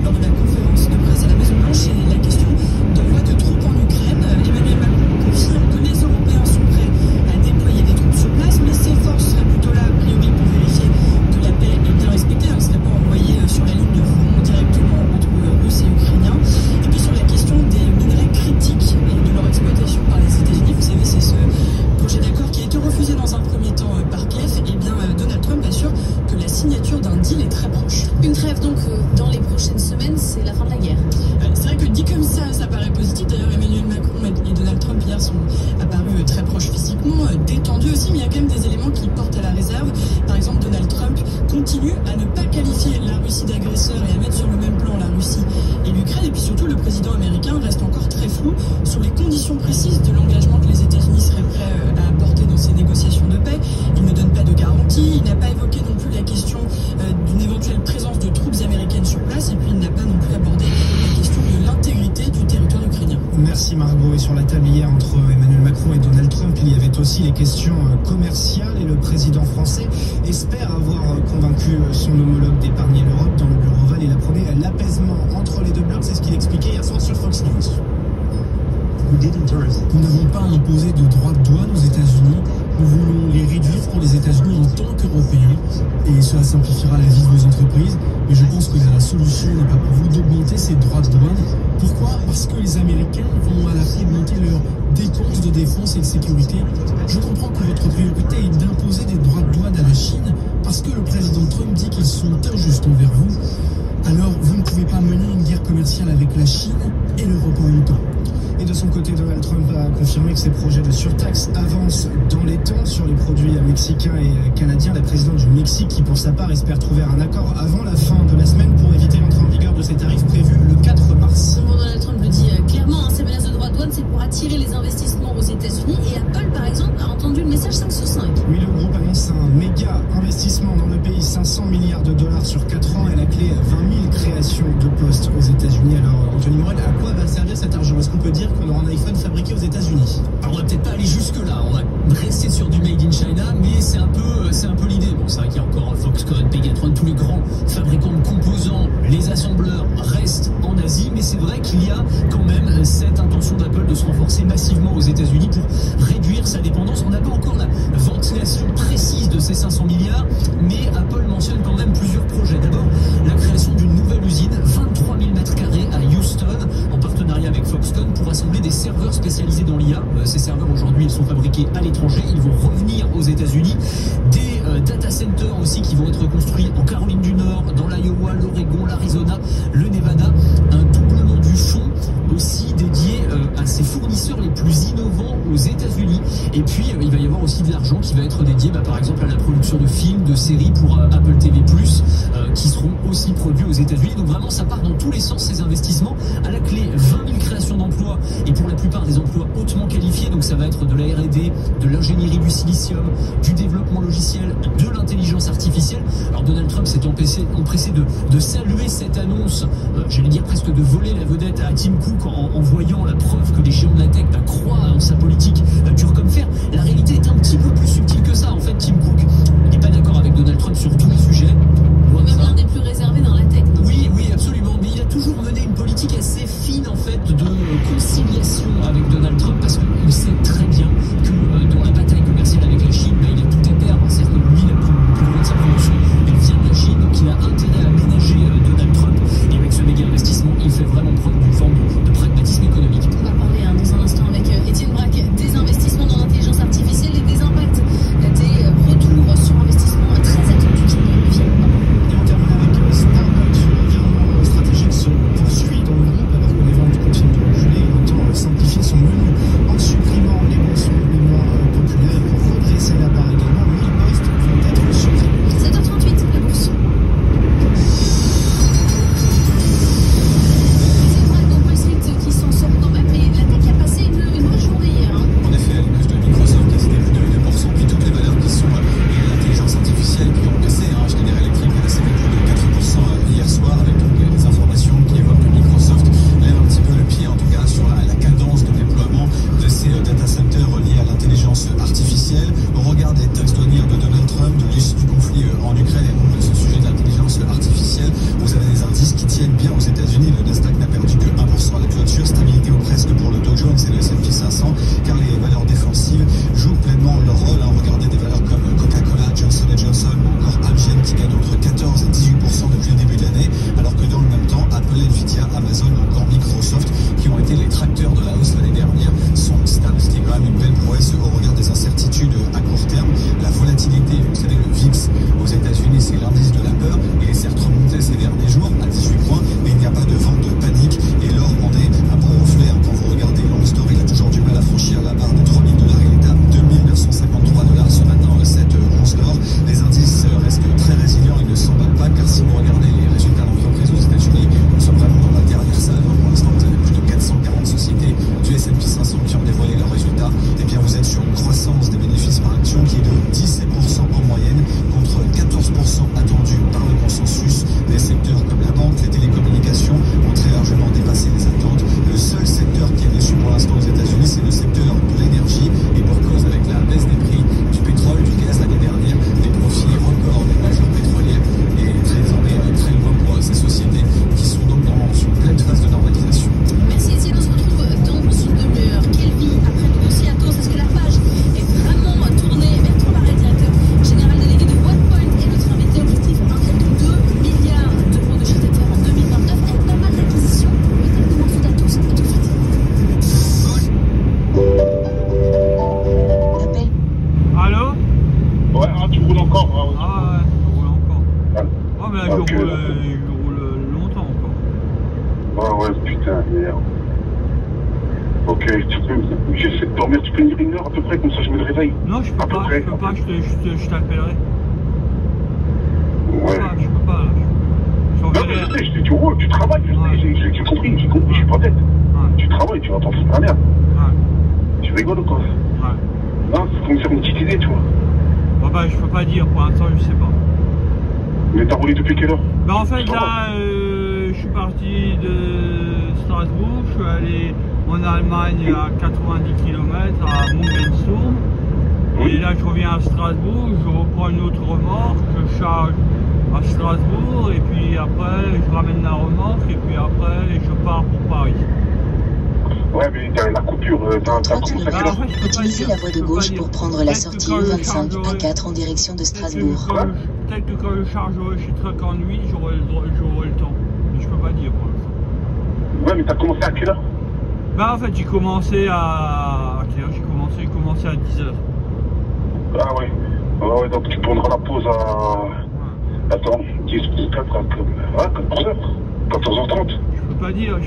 lors de la conférence de presse à la Maison-Blanche, c'est la question d'envoi de troupes en Ukraine. Emmanuel Macron confirme que les Européens sont prêts à déployer des troupes sur place, mais ces forces seraient plutôt là, a priori, pour vérifier que la paix est bien respectée. Elles ne seraient pas envoyées sur la ligne de front directement entre Russes et Ukrainiens. Et puis sur la question des minerais critiques et de leur exploitation par les États-Unis, vous savez, c'est ce projet d'accord qui a été refusé dans un premier temps par Kiev. Et bien Donald Trump assure que la signature d'un deal est très proche. Une trêve donc dans les prochaines semaines, c'est la fin de la guerre. C'est vrai que dit comme ça paraît positif. D'ailleurs, Emmanuel Macron et Donald Trump hier sont apparus très proches physiquement, détendus aussi, mais il y a quand même des éléments qui portent à la réserve. Par exemple, Donald Trump continue à ne pas qualifier la Russie d'agresseur et à mettre sur le même plan la Russie et l'Ukraine. Et puis surtout, le président américain reste encore très flou sur les conditions précises de l'engagement que les États-Unis seraient prêts à apporter dans ces négociations de paix. Il ne donne pas de garantie, il n'a pas évoqué non plus la question d'une éventuelle présence de troupes américaines sur place, et puis il n'a pas non plus abordé la question de l'intégrité du territoire ukrainien. Merci Margot. Et sur la table hier entre Emmanuel Macron et Donald Trump, il y avait aussi les questions commerciales et le président français espère avoir convaincu son homologue d'épargner l'Europe dans le bureau ovale. Il apprenait l'apaisement entre les deux blocs, c'est ce qu'il expliquait hier soir sur Fox News. Nous n'avons pas imposé de droits de douane aux États-Unis. Nous voulons les réduire pour les États-Unis en tant qu'Européens. Et cela simplifiera la vie de vos entreprises. Mais je pense que la solution n'est pas pour vous d'augmenter ces droits de douane. Pourquoi ? Parce que les Américains vont à la fois augmenter leurs dépenses de défense et de sécurité. Je comprends que votre priorité est d'imposer des droits de douane à la Chine parce que le président Trump dit qu'ils sont injustes envers vous. Alors, vous ne pouvez pas mener une guerre commerciale avec la Chine et l'Europe en même temps. Et de son côté, Donald Trump a confirmé que ses projets de surtaxe avancent dans les temps sur les produits mexicains et canadiens. La présidente du Mexique, qui pour sa part espère trouver un accord avant la fin de la semaine pour éviter l'entrée en vigueur de ces tarifs prévus le 4 mars. mars. Bon, Donald Trump le dit clairement, ces menaces de droits de douane, c'est pour attirer les investissements aux États-Unis. Et Apple, par exemple, a entendu le message 5 sur 5. Oui, le groupe annonce un méga investissement dans le pays, 500 milliards de dollars sur 4 ans et la clé à 20 000 créations de postes aux États-Unis. Alors, Anthony Morel, à quoi va servir cet argent? Est-ce qu'on peut dire qu'on aura un iPhone fabriqué aux États-Unis? Alors, on va peut-être pas aller jusque-là. On va rester sur du Made in China, mais c'est un peu l'idée. Bon, c'est vrai qu'il y a encore Foxconn, Pegatron, tous les grands fabricants de composants, les assembleurs restent en Asie, mais c'est vrai qu'il y a quand même cette intention d'Apple de se renforcer massivement aux États-Unis pour réduire sa dépendance. On n'a pas encore la ventilation précise de ces 500 milliards, mais Apple mentionne quand même plusieurs projets. D'abord, la création d'une nouvelle usine, 23 000 mètres carrés à Houston, en partenariat avec Foxconn, pour assembler des serveurs spécialisés dans l'IA. Ces serveurs, aujourd'hui, ils sont fabriqués à l'étranger. Ils vont revenir aux États-Unis. Des data centers aussi qui vont être construits en Caroline du Nord, dans l'Iowa, l'Oregon, l'Arizona, le Nevada. Un doublement du fonds aussi dédié à ces fournisseurs les plus innovants aux États-Unis. Et puis, il va y avoir aussi de l'argent qui va être dédié, par exemple, à la production de films, de séries pour Apple TV+, qui seront aussi produits aux États-Unis. Donc vraiment, ça part dans tous les sens, ces investissements. À la clé, 20 000 créations d'emplois, et pour la plupart des emplois hautement qualifiés. Donc ça va être de la R&D, de l'ingénierie du silicium, du développement logiciel, de l'intelligence artificielle. Alors Donald Trump s'est empressé de saluer cette annonce, j'allais dire presque de voler la vedette à Tim Cook en voyant la preuve que les géants de la tech croient en sa politique dure comme fer. La réalité est un petit peu plus subtile que ça. En fait, Tim Cook n'est pas d'accord avec Donald Trump sur tous les sujets. Même l'un des plus réservés dans la tech. Non? Oui, absolument. Mais il a toujours mené une politique assez fine, en fait, de conciliation avec Donald Trump, parce qu'il sait très bien que dans la bataille commerciale avec la Chine, il a tout à perdre. C'est-à-dire que lui, la plus grande de sa production, elle vient de la Chine, donc il a intérêt à ménager Donald Trump. Et avec ce méga investissement, il fait vraiment preuve d'une forme de pragmatisme économique. On va parler dans un instant avec Étienne Braque des investissements dans l'intelligence artificielle et des impacts des retours sur investissement très attendus qui ne viennent pas. Et on termine avec Starbucks. L'environnement stratégique se poursuit dans le groupe alors que les ventes continuent de reculer. Il entend simplifier son menu en supprimant les boissons les moins populaires et pour redresser la barre également. 1000 postes vont être supprimés. 7h38, la bourse. Qui s'en sort dans ma pays de la tech, a passé une bonne journée hier. En effet, à l'image de Microsoft qui a cédé plus de 2%, puis toutes les valeurs qui sont liées à l'intelligence artificielle qui ont cassé. Schneider Electric a cédé plus de 4% hier soir, avec donc des informations qui évoquent que Microsoft lève un petit peu le pied, en tout cas sur la cadence de déploiement de ces data centers liés à l'intelligence artificielle. Au regard des taxes douanières de Donald Trump, de l'issue du conflit en Ukraine et donc de ce sujet de l'intelligence artificielle, vous avez des indices qui tiennent bien aux États-Unis. Le Nasdaq n'a perdu que 1% à la clôture, stabilité ou presque pour le Dow Jones et le S&P 500, car les valeurs défensives jouent pleinement leur rôle. Regardez des valeurs comme Coca-Cola, Johnson & Johnson ou encore Amgen qui gagnent entre 14 et 18% depuis le début de l'année, alors que dans le même temps, Apple, Nvidia, Amazon ou encore Microsoft, qui ont été les tracteurs de la hausse l'année dernière, sont stables. Ce qui est quand même une belle prouesse au regard des incertitudes à court terme. La volatilité, vous savez, le VIX aux États-Unis, c'est l'indice de la peur. Il est certes remonté ces derniers jours à 18 points, mais il n'y a pas de vente de panique. Et l'or en est un bon reflet. Quand vous regardez l'Once, il a toujours du mal à franchir la barre des 3 000 $. Il est à 2 953 $ ce matin, cette once d'or. Les indices restent très résilients, ils ne s'emballent pas, car si vous regardez les résultats d'entreprise aux États-Unis, nous sommes vraiment dans la dernière salve. Pour l'instant, vous avez plus de 440 sociétés du S&P 500 qui ont dévoilé leurs résultats. Et bien, vous êtes sur une croissance des bénéfices par action qui est de 17% en moyenne, contre 14% attendu par le consensus. Des secteurs comme la banque, les télécommunications ont très largement dépassé les attentes. Le seul secteur qui est déçu pour l'instant aux États-Unis, c'est le secteur de l'énergie, et pour cause avec la baisse des prix du pétrole, du gaz l'année dernière, les profits records des majors pétroliers et très loin pour ces sociétés qui sont donc dans une pleine phase de normalisation. Merci Étienne, on se retrouve dans une demi-heure. Quelle vie après le dossier Atos? Est-ce que la page est vraiment tournée? Bertrand Barret, directeur général délégué de OnePoint, et notre invité, objectif 1,2 milliard d'euros de chiffre d'affaires en 2029 avec pas mal d'acquisitions. Peut-être des morceaux d'Atos. À tout de suite. Allô? Ouais, tu roules encore. Ah ouais, je roule encore. Ah mais là, je roule longtemps encore. Ouais, putain, merde. Ok, j'essaie de dormir, tu peux me dire une heure à peu près, comme ça je me réveille. Non, je peux pas, je t'appellerai. Ouais. Je peux pas, là. Non, mais je sais, je t'ai dit, oh, tu travailles, j'ai compris, je suis pas bête. Tu travailles, tu vas t'en foutre la merde. Tu rigoles ou quoi? Non, c'est pour me faire une petite idée, tu vois. Bah, je peux pas dire, pour l'instant, je sais pas. Mais t'as roulé depuis quelle heure? Bah, en fait, là, je suis parti de Strasbourg, je suis allé en Allemagne à 90 km à Mungensturm. Et là, je reviens à Strasbourg, je reprends une autre remorque, je charge à Strasbourg, et puis après, je ramène la remorque, et puis après, je pars pour Paris. Ouais, mais t'as la coupure, t'as commencé à quelle heure? Utilisez la voie de gauche pour prendre la sortie E25 A4 en direction de Strasbourg. Peut-être que quand je chargerai chez Truck en nuit, j'aurai le temps. Mais je peux pas dire pour l'instant. Ouais, mais t'as commencé à quelle heure? Bah, en fait, j'ai commencé à quelle heure? J'ai commencé à 10h. Ah ouais. Ouais, donc tu prendras la pause à... Attends, 10, 4, 14h 14h30. Je peux pas dire,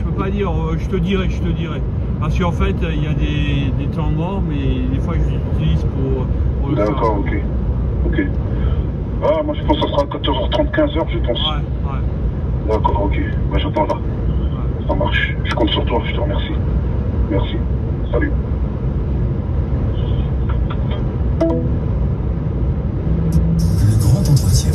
je te dirai. Parce qu'en fait, il y a des temps morts, mais des fois je les utilise pour le faire. D'accord, ok. Ah, moi je pense que ça sera 14h30, 15h, je pense. Ouais. D'accord, ok. Bah j'attends là. Ouais. Ça marche. Je compte sur toi, je te remercie. Merci. Salut. Le grand entretien.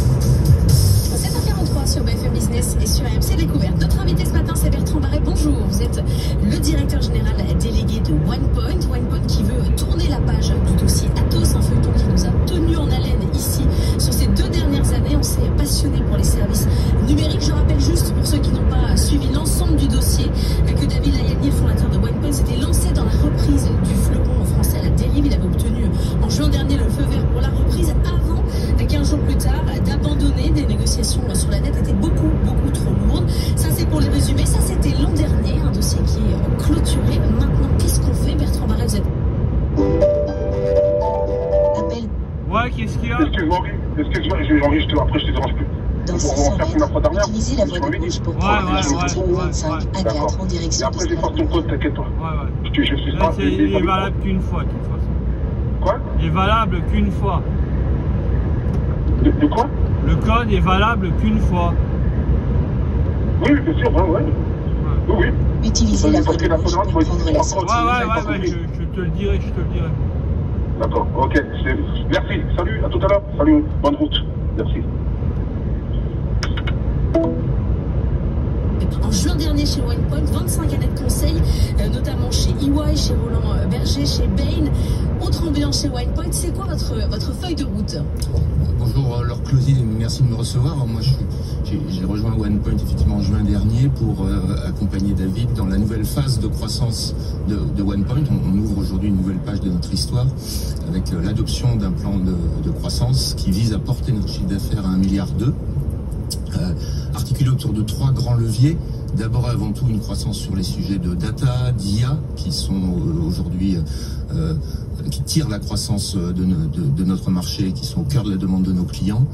7h43 sur BFM Business et sur AMC Découverte. Notre invité ce matin, c'est Bertrand Barret. Bonjour, vous êtes le directeur général délégué de OnePoint. OnePoint qui veut tourner la page du dossier Atos, un feuilleton qui nous a tenu en haleine ici sur ces 2 dernières années. On s'est passionné pour les services numériques. Je rappelle juste pour ceux qui n'ont pas suivi l'ensemble du dossier que David Layani, le fondateur de OnePoint, s'était lancé dans la reprise du fleuron français à la dérive. Il avait obtenu en juin dernier le feu vert pour la reprise avant, 15 jours plus tard, d'abandonner. Des négociations sur la dette étaient beaucoup trop lourdes. Ça c'est pour les résumés. Ça c'était l'an dernier, un dossier qui est clôturé. Maintenant, qu'est-ce qu'on fait, Bertrand Barret? Vous êtes... Ouais, qu'est-ce qu'il y a? Excuse-moi, j'enregistre, après je te dérange plus. Dans 600 mètres, utilisez la voie de gauche pour prendre la sortie E25 A4 en direction de Strasbourg. Et après j'efface ton code, t'inquiète pas. Ouais. Je suis pas... Il est valable qu'une fois, de toute façon. Quoi? Il est valable qu'une fois. De quoi? Le code est valable qu'une fois. Oui, bien sûr, ouais. Oui. Utilisez la voie de gauche pour prendre la sortie. Ouais, je te le dirai. D'accord, ok. Merci, salut, à tout à l'heure. Salut, bonne route. Merci. En juin dernier chez OnePoint, 25 années de conseil, notamment chez EY, chez Roland Berger, chez Bain. Autre ambiance chez OnePoint, c'est quoi votre feuille de route? Bonjour Laure Closier, merci de me recevoir. Moi j'ai rejoint OnePoint effectivement en juin dernier pour accompagner David dans la nouvelle phase de croissance de OnePoint. On ouvre aujourd'hui une nouvelle page de notre histoire avec l'adoption d'un plan de croissance qui vise à porter notre chiffre d'affaires à 1,2 milliard, articulé autour de 3 grands leviers. D'abord et avant tout une croissance sur les sujets de data, d'IA, qui sont aujourd'hui qui tirent la croissance de notre marché, qui sont au cœur de la demande de nos clients.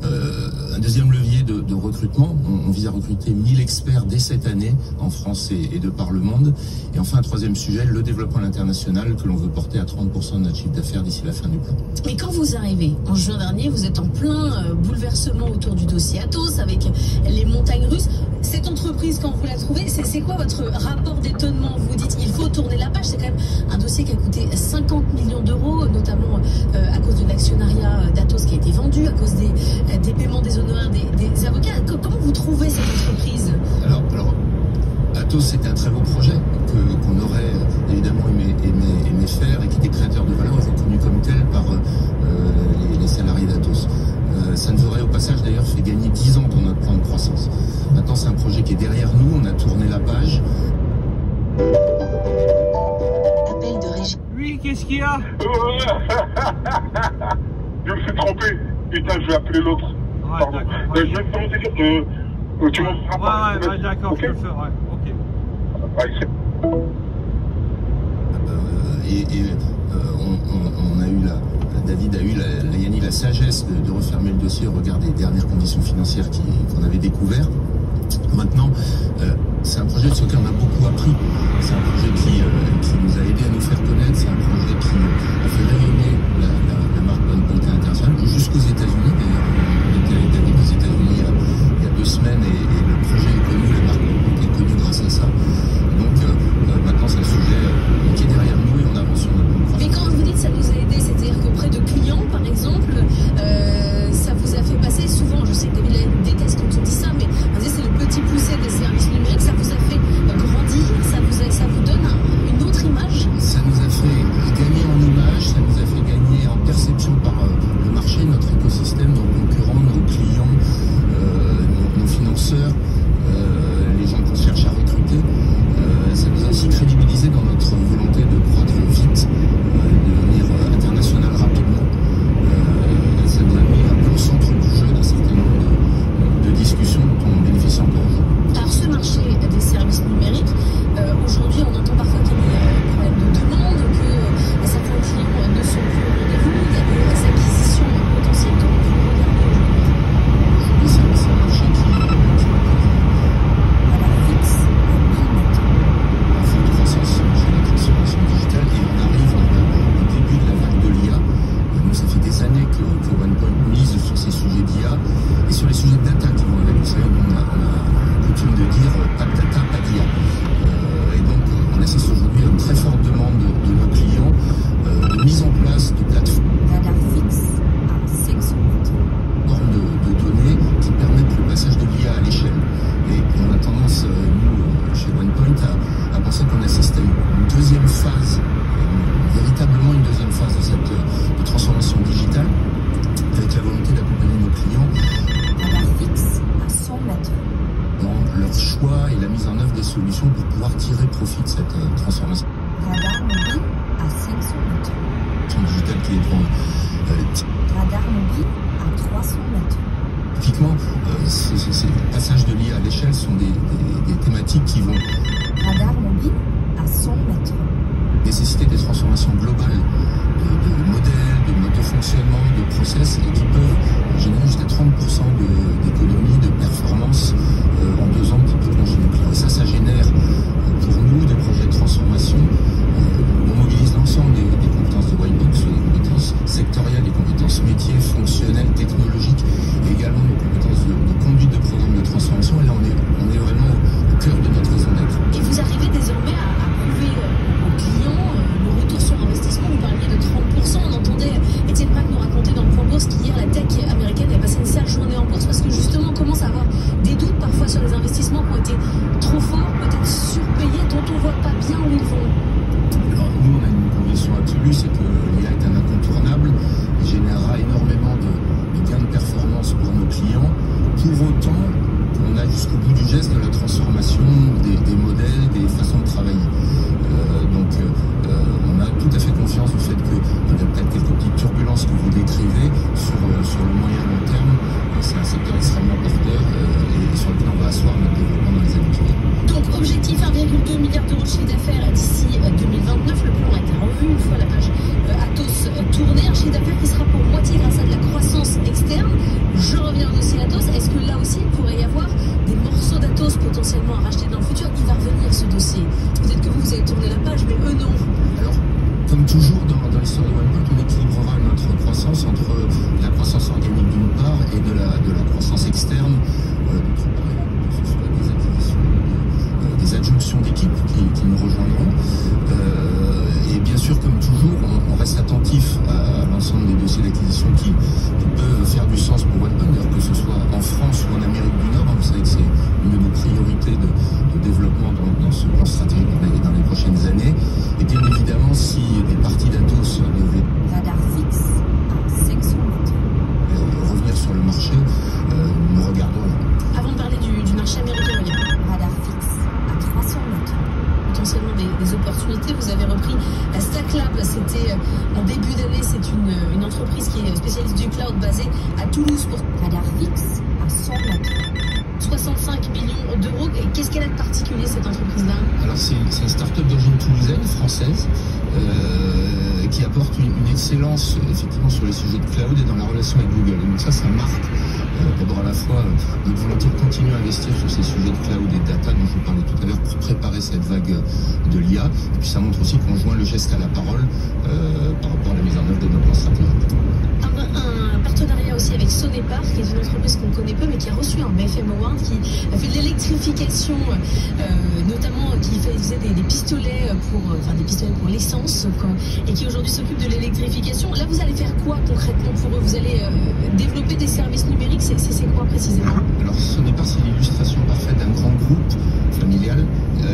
Un deuxième levier de recrutement, on vise à recruter 1000 experts dès cette année en France et de par le monde. Et enfin un troisième sujet, le développement international que l'on veut porter à 30% de notre chiffre d'affaires d'ici la fin du plan. Mais quand vous arrivez en juin dernier, vous êtes en plein bouleversement autour du dossier Atos avec les montagnes russes. Cette entreprise, quand vous la trouvez, c'est quoi votre rapport d'étonnement? Vous dites il faut tourner la page, c'est quand même un dossier qui a coûté 50 millions d'euros, notamment à cause de l'actionnariat d'Atos qui a été vendu, à cause des paiements des honoraires des avocats. Comment vous trouvez cette entreprise? Alors Atos, c'était un très beau projet qu'on aurait évidemment aimé faire et qui était créateur de valeur, reconnu comme tel par les salariés d'Atos. Ça nous aurait au passage d'ailleurs fait gagner 10 ans dans notre plan de croissance. Maintenant c'est un projet qui est derrière nous, on a tourné la page. Appel de régie. Oui, qu'est-ce qu'il y a? Je me suis trompé. Putain, je vais appeler l'autre. Ouais, pardon. Je vais te dire que tu m'en feras pas. Ouais, d'accord, okay. Je le ferai. Ok. On a eu David a eu la sagesse de refermer le dossier au regard des dernières conditions financières qu'on avait découvertes. Maintenant, c'est un projet sur lequel on a beaucoup appris. C'est un projet qui nous a aidé à nous faire connaître. C'est un projet qui a fait rayonner la marque OnePoint internationale jusqu'aux États-Unis. D'ailleurs, on était avec David aux États-Unis il y a 2 semaines et solutions pour pouvoir tirer profit de cette transformation. Radar mobile à 500 mètres. Digital qui est devant. Radar mobile à 300 mètres. Typiquement, ces passages de l'IA à l'échelle sont des thématiques qui vont... Radar mobile à 100 mètres. Nécessiter des transformations globales de modèles, de modes de fonctionnement, de process, et qui peuvent générer jusqu'à 30% d'économie, de performance en 2 ans de technologie nucléaire. Et ça génère pour nous des projets de transformation. On mobilise l'ensemble des compétences de Whitebox, les compétences sectorielles, les compétences métiers, fonctionnelles, technologiques, et également nos compétences de conduite de programme de transformation. Et là, on est vraiment au cœur de notre raison d'être. Et vous arrivez désormais à prouver aux clients le retour sur investissement. Vous parliez de 30%. On entendait Étienne Mac nous raconter dans le Point Bourse qu'hier, la tech américaine a passé une sale journée en bourse parce que justement, on commence à avoir des doutes parfois sur les investissements qui ont été trop forts, peut-être surpayés, dont on ne voit pas bien où ils vont. Alors, nous, on a une conviction absolue, c'est que l'IA est un incontournable. Il générera énormément de gains de performance pour nos clients. Pour autant, on a jusqu'au bout du geste de la transformation des modèles, des façons de travailler. Donc, on a tout à fait confiance au fait qu'il y a peut-être quelques petites turbulences que vous décrivez sur le moyen long terme. C'est un secteur extrêmement porteur et sur lequel on va asseoir notre développement dans les années qui viennent. Donc, objectif 1,2 milliard d'euros de chiffre d'affaires d'ici 2029. Le plan a été revu une fois la page Atos tournée. Un chiffre d'affaires qui sera pour moitié grâce à de la croissance externe. Je reviens au dossier Atos. Est-ce que là aussi, il pourrait y avoir des morceaux d'Atos potentiellement à racheter dans le futur? Il va revenir ce dossier. Peut-être que vous avez tourné la page, mais eux non. Alors, comme toujours dans l'histoire de OnePoint, on équilibrera notre croissance entre la croissance organique d'une part et de la croissance externe d'autre part. Que ce soit des acquisitions, des adjonctions d'équipes qui nous rejoindront. Et bien sûr, comme toujours, on reste attentif à l'ensemble des dossiers d'acquisition qui peuvent faire du sens pour OnePoint, d'ailleurs que ce soit en France ou en Amérique du Nord. Vous savez que c'est une de nos priorités de développement dans ce plan stratégique dans les prochaines années. Et bien évidemment, si des parties d'Atos devaient... Radar fixe à 500 mètres. Revenir sur le marché, nous regardons. Avant de parler du marché américain, radar fixe à 300 mètres. Potentiellement des opportunités. Vous avez repris StackLab, c'était en début d'année, c'est une entreprise qui est spécialiste du cloud basée à Toulouse pour radar fixe à 100 mètres. 65 millions d'euros. Et qu'est-ce qu'elle a de particulier, cette entreprise-là? Alors, c'est une start-up d'origine toulousaine, française, qui apporte une excellence, effectivement, sur les sujets de cloud et dans la relation avec Google. Et donc ça marque d'abord à la fois notre volonté de continuer à investir sur ces sujets de cloud et de data dont je vous parlais tout à l'heure pour préparer cette vague de l'IA. Et puis ça montre aussi qu'on joint le geste à la parole par rapport à la mise en œuvre de nos plans stratégiques. Un partenariat aussi avec Sonepar, qui est une entreprise qu'on connaît peu, mais qui a reçu un BFM Award, qui a fait de l'électrification, notamment qui faisait des pistolets pour l'essence, et qui aujourd'hui s'occupe de l'électrification. Là, vous allez faire quoi concrètement pour eux? Vous allez développer des services numériques, c'est quoi précisément? Alors, Sonepar, c'est l'illustration parfaite d'un grand groupe familial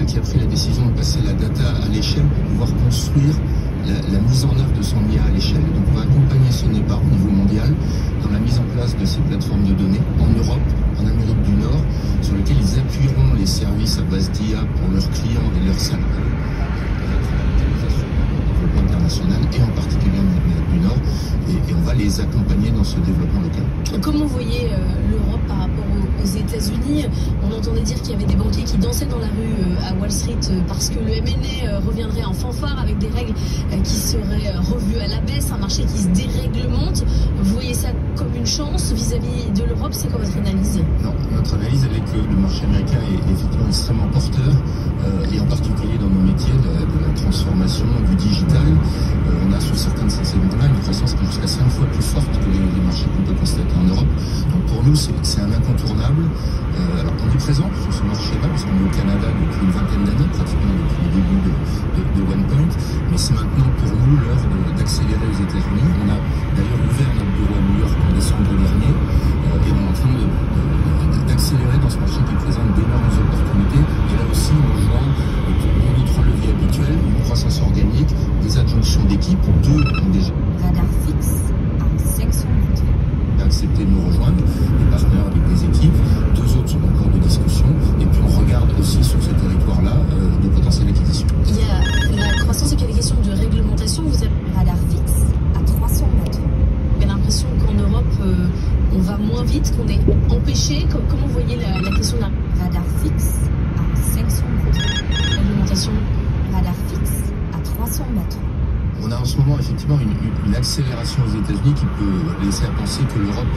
qui a pris la décision de passer la data à l'échelle pour pouvoir construire la mise en œuvre de son IA à l'échelle. Donc on va accompagner Sonepar au niveau mondial dans la mise en place de ces plateformes de données en Europe, en Amérique du Nord, sur lesquelles ils appuieront les services à base d'IA pour leurs clients et leurs salariés. Développement international et en particulier en Amérique du Nord, et on va les accompagner dans ce développement local. Comment vous voyez l'Europe par rapport aux États-Unis? On entendait dire qu'il y avait des banquiers qui dansaient dans la rue à Wall Street parce que le M&A reviendrait en fanfare avec des règles qui seraient revues à la baisse, un marché qui se déréglemente. Vous voyez ça comme une chance vis-à-vis de l'Europe? C'est quoi votre analyse? Non, notre analyse elle est que le marché américain est effectivement extrêmement porteur, et en particulier dans nos métiers de la transformation, du digital. On a sur certains de ces segments-là une croissance qui est jusqu'à 5 fois plus forte que les marchés qu'on peut constater en Europe. Donc pour nous, c'est un incontournable. Alors on est présent sur ce marché-là, parce qu'on est au Canada depuis une vingtaine d'années, pratiquement depuis le début de OnePoint. Mais c'est maintenant pour nous l'heure d'accélérer aux États-Unis. On a d'ailleurs ouvert notre bureau à New York en décembre dernier, et on est en train d'accélérer dans ce marché qui présente d'énormes opportunités. Et là aussi, on joint les 3 leviers habituels, une croissance organique, des adjonctions d'équipes. 2 ont déjà radar fixe à 500 mètres. Accepté de nous rejoindre, des partenaires avec des équipes. 2 autres sont encore de discussion. Et puis on regarde aussi sur ce territoire moins vite, qu'on est empêché? Comment vous voyez la question d'un radar fixe à 500 mètres? L'augmentation radar fixe à 300 mètres. On a en ce moment effectivement une accélération aux États-Unis qui peut laisser à penser que l'Europe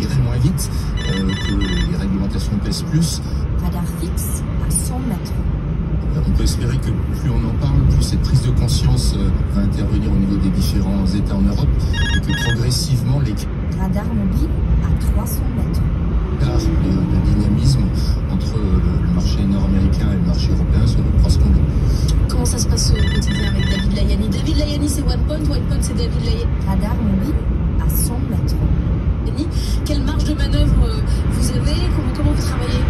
irait moins vite, que les réglementations pèsent plus. Radar fixe à 100 mètres. On peut espérer que plus on en parle, plus cette prise de conscience va intervenir au niveau des différents États en Europe et que progressivement les radar mobile à 300 mètres. De dynamisme entre le marché nord-américain et le marché européen se correspondent. Comment ça se passe au quotidien avec David Layani? David Layani, c'est OnePoint c'est David Layani. Radar mobile à 100 mètres. Quelle marge de manœuvre vous avez? Comment vous travaillez?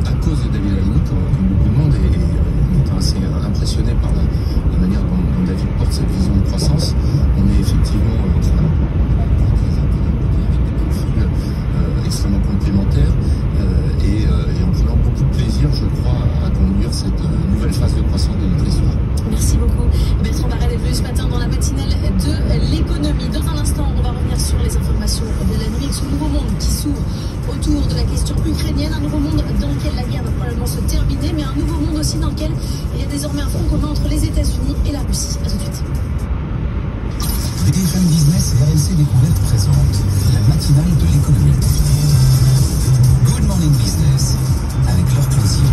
À cause de David Layani, comme beaucoup de monde, et on est assez impressionné par la manière dont David porte cette vision de croissance, on est effectivement extrêmement complémentaires et en prenant beaucoup de plaisir, je crois, à conduire cette nouvelle phase de croissance de notre histoire. Merci beaucoup. Bertrand Barrel est venu ce matin dans la matinale de l'économie. Dans un instant, on va revenir sur les informations de la nuit, ce nouveau monde qui s'ouvre autour de la question ukrainienne, un nouveau monde dans lequel la guerre va probablement se terminer, mais un nouveau monde aussi dans lequel il y a désormais un front commun entre les États-Unis et la Russie. À tout de suite. BFM Business et RLC Découverte présente la matinale de l'économie. Good Morning Business avec leur plaisir.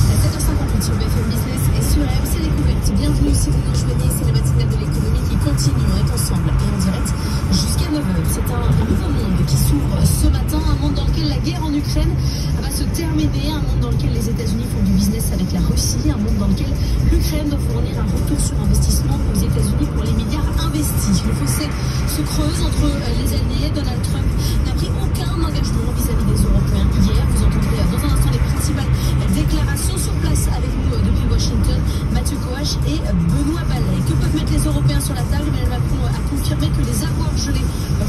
À 7h58 sur BFM Business et sur RLC Découverte. Bienvenue si vous nous rejoignez, c'est la matinale de l'économie qui continue. On est ensemble et en direct jusqu'à 9h. C'est un nouveau monde qui s'ouvre ce matin, un monde dans lequel la guerre en Ukraine va se terminer, un monde dans lequel les États-Unis font du business avec la Russie, un monde dans lequel l'Ukraine doit fournir un retour sur investissement aux États-Unis pour les milliards investis. Le fossé se creuse entre les alliés. Donald Trump n'a pris aucun engagement vis-à-vis des Européens. Hier, vous entendrez dans un instant les principales déclarations sur place avec nous depuis Washington, Mathieu Coache et Benoît Ballet. Que peuvent mettre les Européens sur la table? Emmanuel Macron a confirmé que les avoirs gelés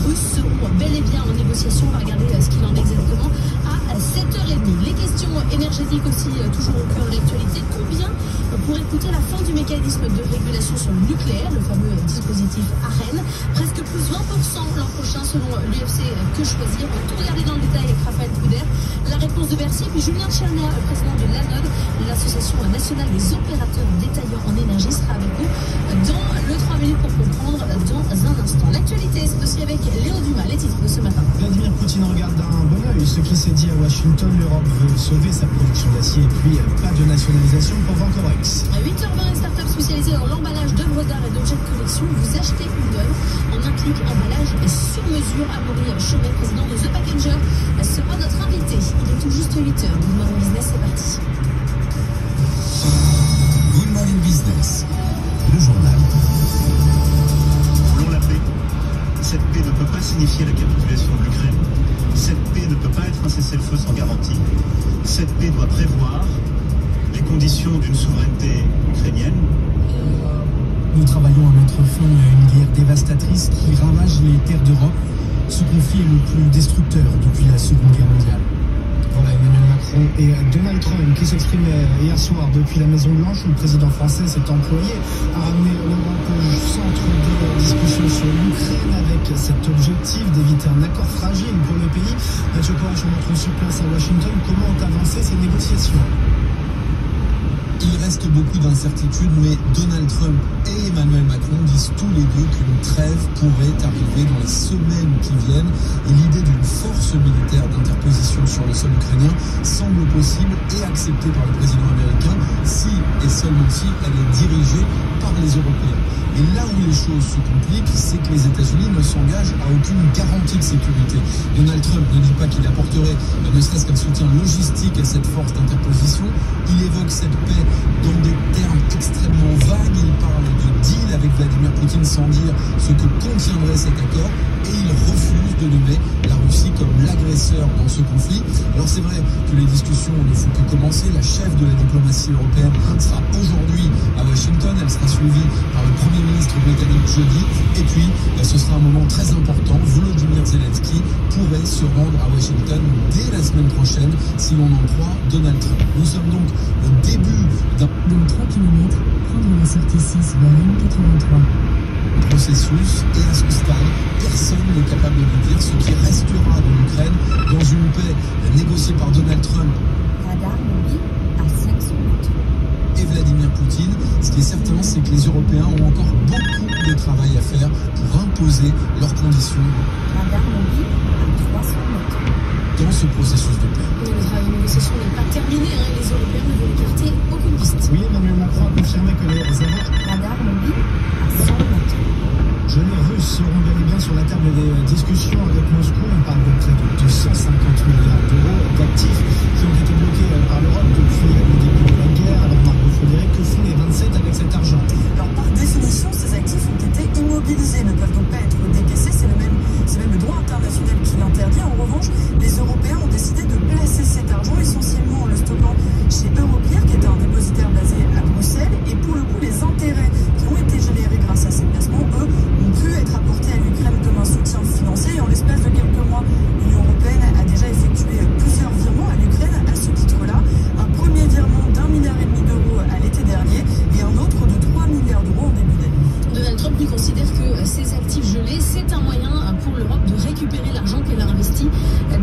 russes seront bel et bien en négociation. On va regarder ce qu'il en est exactement à 7h30. Les questions énergétiques aussi toujours au cœur de l'actualité. Combien pourrait coûter la fin du mécanisme de régulation sur le nucléaire, le fameux dispositif ARENH? Presque plus 20% l'an prochain selon l'UFC Que Choisir. On va tout regarder dans le détail avec Raphaël Couder. La réponse de Bercy, puis Julien Tchernia, le président de l'ANODE, l'association nationale des opérateurs détaillants en énergie, sera avec nous dans le 3 minutes pour comprendre dans un instant. L'actualité, c'est aussi avec Léo Dumas, les titres de ce matin. Vladimir Poutine regarde d'un bon oeil ce qui s'est dit à Washington. L'Europe veut sauver sa production d'acier et puis pas de nationalisation pour Vancorex. À 8h20, une start-up spécialisée dans l'emballage d'œuvres d'art et d'objets de collection. Vous achetez une œuvre en un clic, emballage et sur mesure. Amaury Chaumet, président de The Packager, sera notre invité. Il est tout juste 8h. Good Morning Business, c'est parti. Good Morning Business, le journal. Voulons la paix. Cette paix ne peut pas signifier la capitulation de l'Ukraine. Cette paix ne peut pas être un cessez-le-feu sans garantie. Cette paix doit prévoir les conditions d'une souveraineté ukrainienne. Nous travaillons à mettre fin à une guerre dévastatrice qui ravage les terres d'Europe. Ce conflit est le plus destructeur depuis la Seconde Guerre mondiale. Voilà Emmanuel Macron et Donald Trump qui s'exprimaient hier soir depuis la Maison-Blanche où le président français s'est employé à ramener l'Europe au centre des discussions sur l'Ukraine avec cet objectif d'éviter un accord fragile pour le pays. Mathieu Coache, on montre sur place à Washington comment ont avancé ces négociations. Il reste beaucoup d'incertitudes, mais Donald Trump et Emmanuel Macron disent tous les deux qu'une trêve pourrait arriver dans les semaines qui viennent. Et l'idée d'une force militaire d'interposition sur le sol ukrainien semble possible et acceptée par le président américain si et seulement si elle est dirigée par les Européens. Et là où les choses se compliquent, c'est que les États-Unis ne s'engagent à aucune garantie de sécurité. Donald Trump ne dit pas qu'il apporterait ne serait-ce qu'un soutien logistique à cette force d'interposition. Il évoque cette paix dans des termes extrêmement vagues. Il parle de deal avec Vladimir Poutine sans dire ce que contiendrait cet accord. Et il refuse de nommer la Russie comme l'agresseur dans ce conflit. Alors c'est vrai que les discussions ne font que commencer. La chef de la diplomatie européenne sera aujourd'hui à Washington. Elle sera suivie par le Premier ministre britannique jeudi. Et puis, ce sera un moment très important. Volodymyr Zelensky pourrait se rendre à Washington dès la semaine prochaine, si l'on en croit Donald Trump. Nous sommes donc au début d'un... Dans 3 km, prendre la sortie 6 vers M83. processus, et à ce stade, personne n'est capable de dire ce qui restera de l'Ukraine dans une paix négociée par Donald Trump Radar mobile à 500 mètres. et Vladimir Poutine. Ce qui est certain, c'est que les Européens ont encore beaucoup de travail à faire pour imposer leurs conditions Radar mobile à 300 mètres. dans ce processus de paix. Le travail de négociation n'est pas terminé, les Européens ne veulent écarter aucune piste. Oui, Emmanuel Macron a confirmé que les Radar mobile à 100 mètres. gelées russes seront bel et bien sur la table des discussions avec Moscou. On parle de près de 250 milliards d'euros d'actifs qui ont été bloqués par l'Europe depuis le début de la guerre. Alors Margot Frédéric, que font les 27 avec cet argent? Alors par définition, ces actifs ont été immobilisés, ne peuvent donc pas être décaissés. C'est même le droit international qui l'interdit. En revanche, les Européens ont décidé de placer cet argent essentiellement en le stockant chez Euroclear, qui est un dépositaire basé à Bruxelles. Et pour le coup, les intérêts qui ont été générés grâce à ces placements, eux, ont pu être apportés à l'Ukraine comme un soutien financier. Et en l'espace de quelques mois, l'Union européenne a déjà effectué plusieurs virements à l'Ukraine à ce titre-là. Un premier virement d'1,5 milliard d'euros à l'été dernier et un autre de 3 milliards d'euros en début d'année. Donald Trump lui considère que ces actifs gelés, c'est un moyen pour l'Europe de récupérer l'argent qu'elle a investi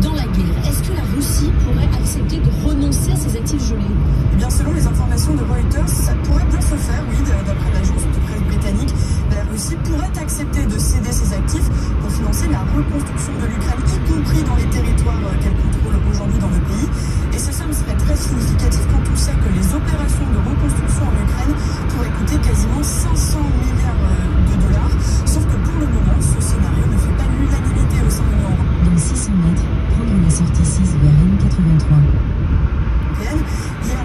dans la guerre. Est-ce que la Russie pourrait accepter de renoncer à ces actifs gelés? Eh bien, selon les informations de Reuters, ça pourrait bien se faire, oui, d'après l'agence de presse britannique. La Russie pourrait accepter de céder ses actifs pour financer la reconstruction de l'Ukraine, y compris dans les territoires qu'elle contrôle aujourd'hui dans le pays. Et ces sommes seraient très significatives quand on sait que les opérations de reconstruction en Ukraine pourraient coûter quasiment 500 milliards de dollars. Sauf que pour le moment, ce scénario ne fait pas l'unanimité au sein de l'Union européenne. Dans 600 mètres, prendre la sortie 6 vers M83. Hier,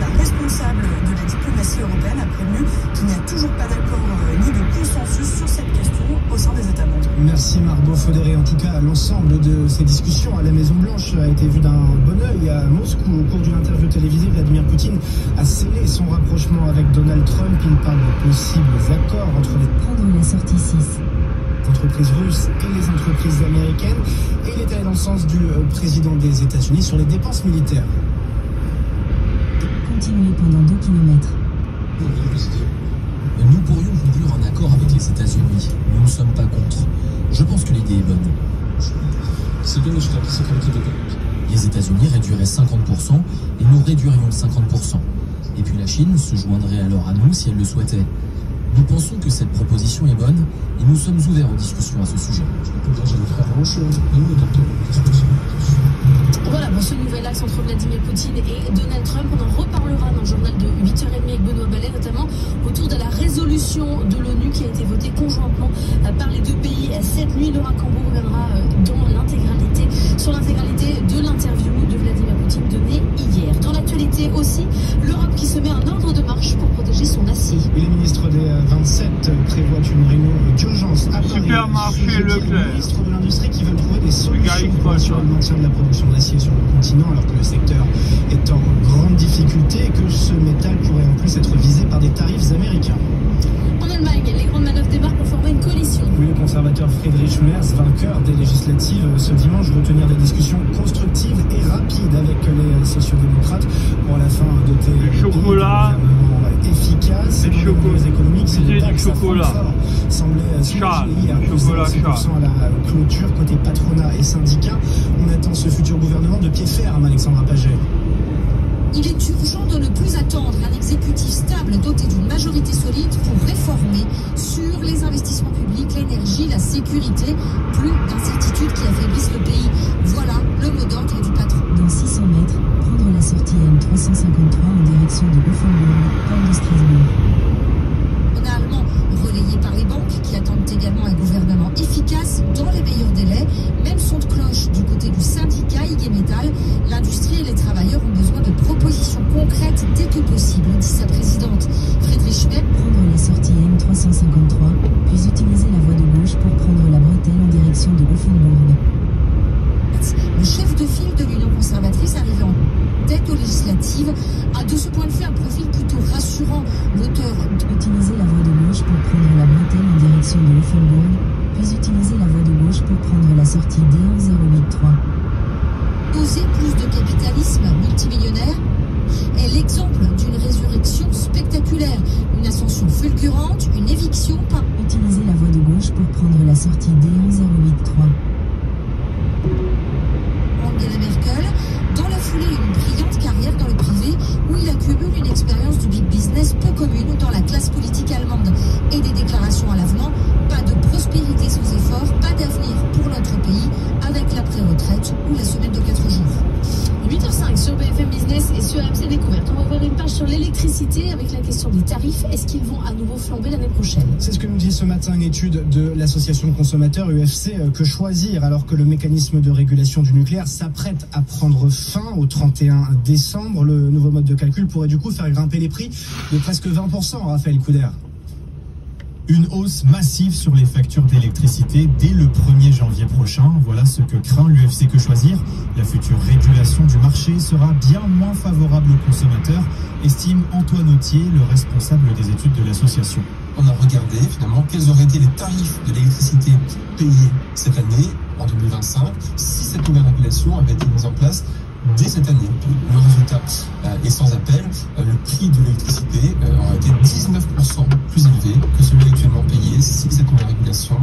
la responsable de la diplomatie européenne a prévenu qu'il n'y a toujours pas d'accord ni de consensus sur cette question au sein des États membres. Merci Margot Fodéré. En tout cas, l'ensemble de ces discussions à la Maison-Blanche a été vu d'un bon œil à Moscou. Au cours d'une interview télévisée, Vladimir Poutine a scellé son rapprochement avec Donald Trump. Il parle de possibles accords entre les Prendre la sortie 6. entreprises russes et les entreprises américaines. Et il est allé dans le sens du président des États-Unis sur les dépenses militaires. Continuez pendant 2 km. Nous pourrions conclure un accord avec les États-Unis. Nous ne sommes pas contre. Je pense que l'idée est bonne. Les États-Unis réduiraient 50% et nous réduirions de 50%. Et puis la Chine se joindrait alors à nous si elle le souhaitait. Nous pensons que cette proposition est bonne et nous sommes ouverts aux discussions à ce sujet. Voilà pour ce nouvel axe entre Vladimir Poutine et Donald Trump. On en reparlera dans le journal de 8h30 avec Benoît Ballet, notamment autour de la résolution de l'ONU qui a été votée conjointement par les deux pays cette nuit. Laura Cambo reviendra sur l'intégralité de l'interview de Vladimir Poutine donnée hier. Dans l'actualité aussi, l'Europe qui se met en ordre de marche pour protéger son acier. Les ministres des 27 prévoient une réunion d'urgence à Paris. Supermarché Leclerc. Les ministres de l'industrie qui veulent trouver des solutions pour assurer le maintien de la production d'acier sur le continent, alors que le secteur est en grande difficulté et que ce métal pourrait en plus être visé par des tarifs américains. En Allemagne, les grandes manœuvres démarrent pour former une coalition. Oui, le conservateur Friedrich Merz, vainqueur des législatives ce dimanche, veut tenir des discussions constructives et rapides avec les sociodémocrates pour à la fin doter du chocolat efficace. Les chocolats économiques, c'est du chocolat. Semblait soulager hier, plus de 5% à la clôture côté patronat et syndicats. On attend ce futur gouvernement de pied ferme, Alexandra Paget. Il est urgent de ne plus attendre un exécutif stable doté d'une majorité solide pour réformer sur les investissements publics, l'énergie, la sécurité, plus d'incertitudes qui affaiblissent le pays. Voilà le mot d'ordre du patron. Dans 600 mètres, prendre la sortie M353 en direction de Offenbourg, port de Strasbourg. On a allemand relayé par les banques qui attendent également un gouvernement efficace dans les meilleurs délais. Même son de cloche du côté du syndicat IG Metall. L'industrie et les travailleurs ont besoin de propositions concrètes dès que possible, dit sa présidente. Friedrich Schweb. Prendre la sortie M353, puis utiliser la voie de gauche pour prendre la bretelle en direction de Offenbourg. Le chef de file de l'Union conservatrice arrivé en tête aux législatives a de ce point de vue un profil plutôt rassurant. L'auteur utiliser la voie de gauche pour prendre la bretelle en direction de Offenbourg, puis utiliser la voie de gauche pour prendre la sortie D1083. Oser plus de capitalisme multimillionnaire. est l'exemple d'une résurrection spectaculaire. Une ascension fulgurante, une éviction par... Utilisez la voie de gauche pour prendre la sortie D108-3. Angela Merkel, dans la foulée, une brillante carrière dans le privé où il accumule une expérience du big business peu commune dans la classe politique allemande et des déclarations à l'avenant. Pas de prospérité sans effort, pas d'avenir pour notre pays avec la pré-retraite ou la semaine de 4 jours. 8h05 sur BFM Business et sur AMC Découverte. On va ouvrir une page sur l'électricité avec la question des tarifs. Est-ce qu'ils vont à nouveau flamber l'année prochaine? C'est ce que nous dit ce matin une étude de l'association de consommateurs UFC. Que choisir alors que le mécanisme de régulation du nucléaire s'apprête à prendre fin au 31 décembre? Le nouveau mode de calcul pourrait du coup faire grimper les prix de presque 20%, Raphaël Couder. Une hausse massive sur les factures d'électricité dès le 1er janvier prochain. Voilà ce que craint l'UFC Que Choisir. La future régulation du marché sera bien moins favorable aux consommateurs, estime Antoine Autier, le responsable des études de l'association. On a regardé finalement quels auraient été les tarifs de l'électricité payés cette année, en 2025, si cette nouvelle régulation avait été mise en place dès cette année. Le résultat est sans appel. Le prix de l'électricité aurait été 19% plus élevé que celui actuellement payé si cette nouvelle régulation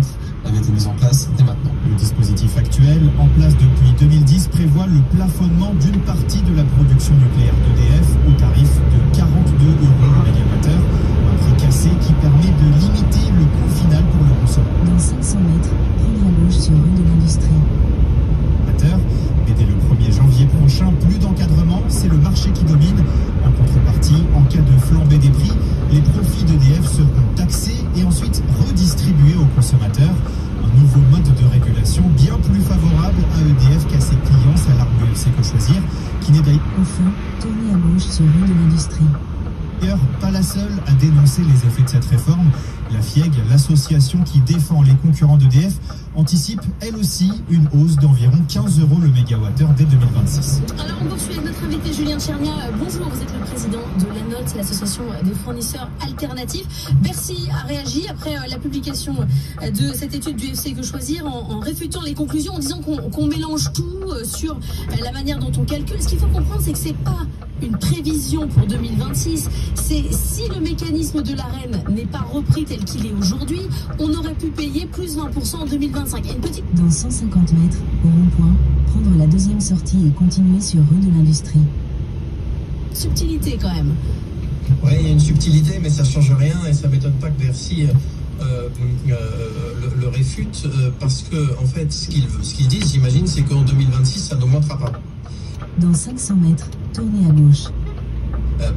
avait été mise en place dès maintenant. Le dispositif actuel, en place depuis 2010, prévoit le plafonnement d'une partie de la production nucléaire d'EDF au tarif de 42 € le mégawattheure. Un prix cassé qui permet de limiter le coût final pour le consommateur. Dans 500 mètres, prendre à gauche sur rue de l'Industrie. Mais dès le 1er janvier prochain, plus d'encadrement, c'est le marché qui domine. En contrepartie, en cas de flambée des prix, les profits d'EDF seront taxés et ensuite redistribués aux consommateurs. Un nouveau mode de régulation bien plus favorable à EDF qu'à ses clients, s'alarme l'UFC Que Choisir, qui n'est d'ailleurs enfin tourner à gauche sur rue de l'Industrie. D'ailleurs, pas la seule à dénoncer les effets de cette réforme. La FIEG, l'association qui défend les concurrents d'EDF, anticipe elle aussi une hausse d'environ 15 € le mégawattheure dès 2026. Alors on poursuit avec notre invité Julien Tchernia. Bonjour, vous êtes le président de l'ANOT, l'association des fournisseurs alternatifs. Bercy a réagi après la publication de cette étude du UFC Que Choisir en réfutant les conclusions, en disant qu'on mélange tout sur la manière dont on calcule. Ce qu'il faut comprendre, c'est que c'est pas une prévision pour 2026. C'est si le mécanisme de l'AREN n'est pas repris tel qu'il est aujourd'hui, on aurait pu payer plus 20% en 2025. Et une petite... Dans 150 mètres, au rond-point, prendre la deuxième sortie et continuer sur rue de l'Industrie. Subtilité quand même. Oui, il y a une subtilité, mais ça ne change rien et ça ne m'étonne pas que Bercy le réfute parce que, en fait, ce qu'ils disent, j'imagine, c'est qu'en 2026, ça n'augmentera pas. Dans 500 mètres, tournez à gauche.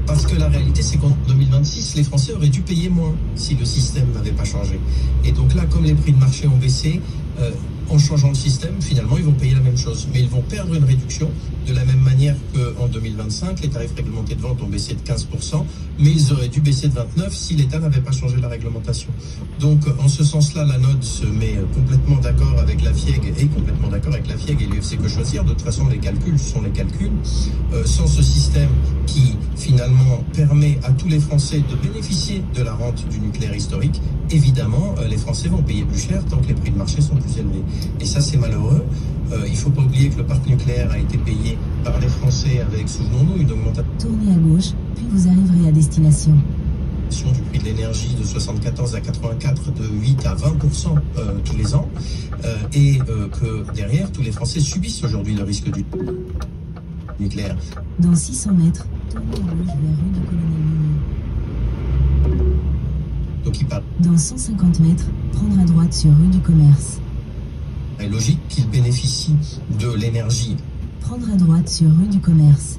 Parce que la réalité, c'est qu'en 2026, les Français auraient dû payer moins si le système n'avait pas changé. Et donc là, comme les prix de marché ont baissé, en changeant le système, finalement, ils vont payer la même chose. Mais ils vont perdre une réduction de la même manière qu'en 2025, les tarifs réglementés de vente ont baissé de 15%, mais ils auraient dû baisser de 29% si l'État n'avait pas changé la réglementation. Donc, en ce sens-là, la NOD se met complètement d'accord avec la FIEG et complètement d'accord avec la FIEG et l'UFC Que Choisir. De toute façon, les calculs sont les calculs. Sans ce système qui, finalement, permet à tous les Français de bénéficier de la rente du nucléaire historique, évidemment, les Français vont payer plus cher tant que les prix de marché sont plus élevés. Et ça, c'est malheureux. Il ne faut pas oublier que le parc nucléaire a été payé par les Français avec, souvenons-nous, une augmentation. Tournez à gauche, puis vous arriverez à destination. Du prix de l'énergie de 74 à 84 de 8 à 20% tous les ans. Et que derrière, tous les Français subissent aujourd'hui le risque du nucléaire. Dans 600 mètres, tournez à gauche vers rue du Colonel Mignon. Donc il parle. Dans 150 mètres, prendre à droite sur rue du Commerce. C'est logique qu'ils bénéficient de l'énergie. Prendre à droite sur rue du Commerce.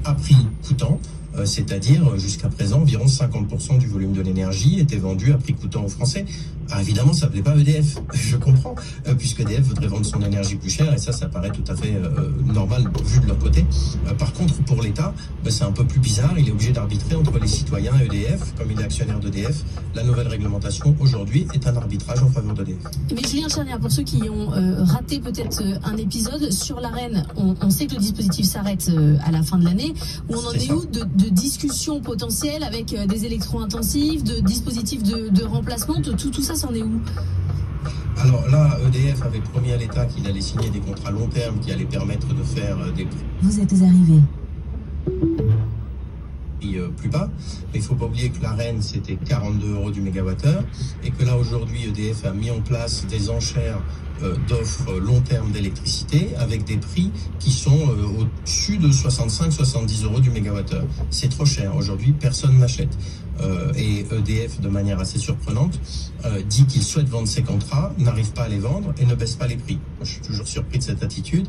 À prix coûtant, c'est-à-dire jusqu'à présent environ 50% du volume de l'énergie était vendu à prix coûtant aux Français. Alors évidemment, ça ne plaît pas EDF, je comprends, puisque EDF voudrait vendre son énergie plus cher, et ça paraît tout à fait normal vu de leur côté. Par contre, pour l'État, c'est un peu plus bizarre, il est obligé d'arbitrer entre les citoyens et EDF, comme il est actionnaire d'EDF. La nouvelle réglementation, aujourd'hui, est un arbitrage en faveur d'EDF. Mais Julien Tchernia, pour ceux qui ont raté peut-être un épisode, sur l'AREN, on sait que le dispositif s'arrête à la fin de l'année, où on en est où de discussions potentielles avec des électro-intensifs, de dispositifs de remplacement, tout ça, c'en est où? Alors là, EDF avait promis à l'État qu'il allait signer des contrats long terme qui allaient permettre de faire des... Vous êtes arrivé. prix plus bas. Mais il ne faut pas oublier que l'ARENH, c'était 42 € du mégawattheure et que là, aujourd'hui, EDF a mis en place des enchères d'offres long terme d'électricité avec des prix qui sont au-dessus de 65-70 € du mégawattheure. C'est trop cher. Aujourd'hui, personne n'achète. Et EDF, de manière assez surprenante, dit qu'il souhaite vendre ses contrats, n'arrive pas à les vendre et ne baisse pas les prix. Moi, je suis toujours surpris de cette attitude.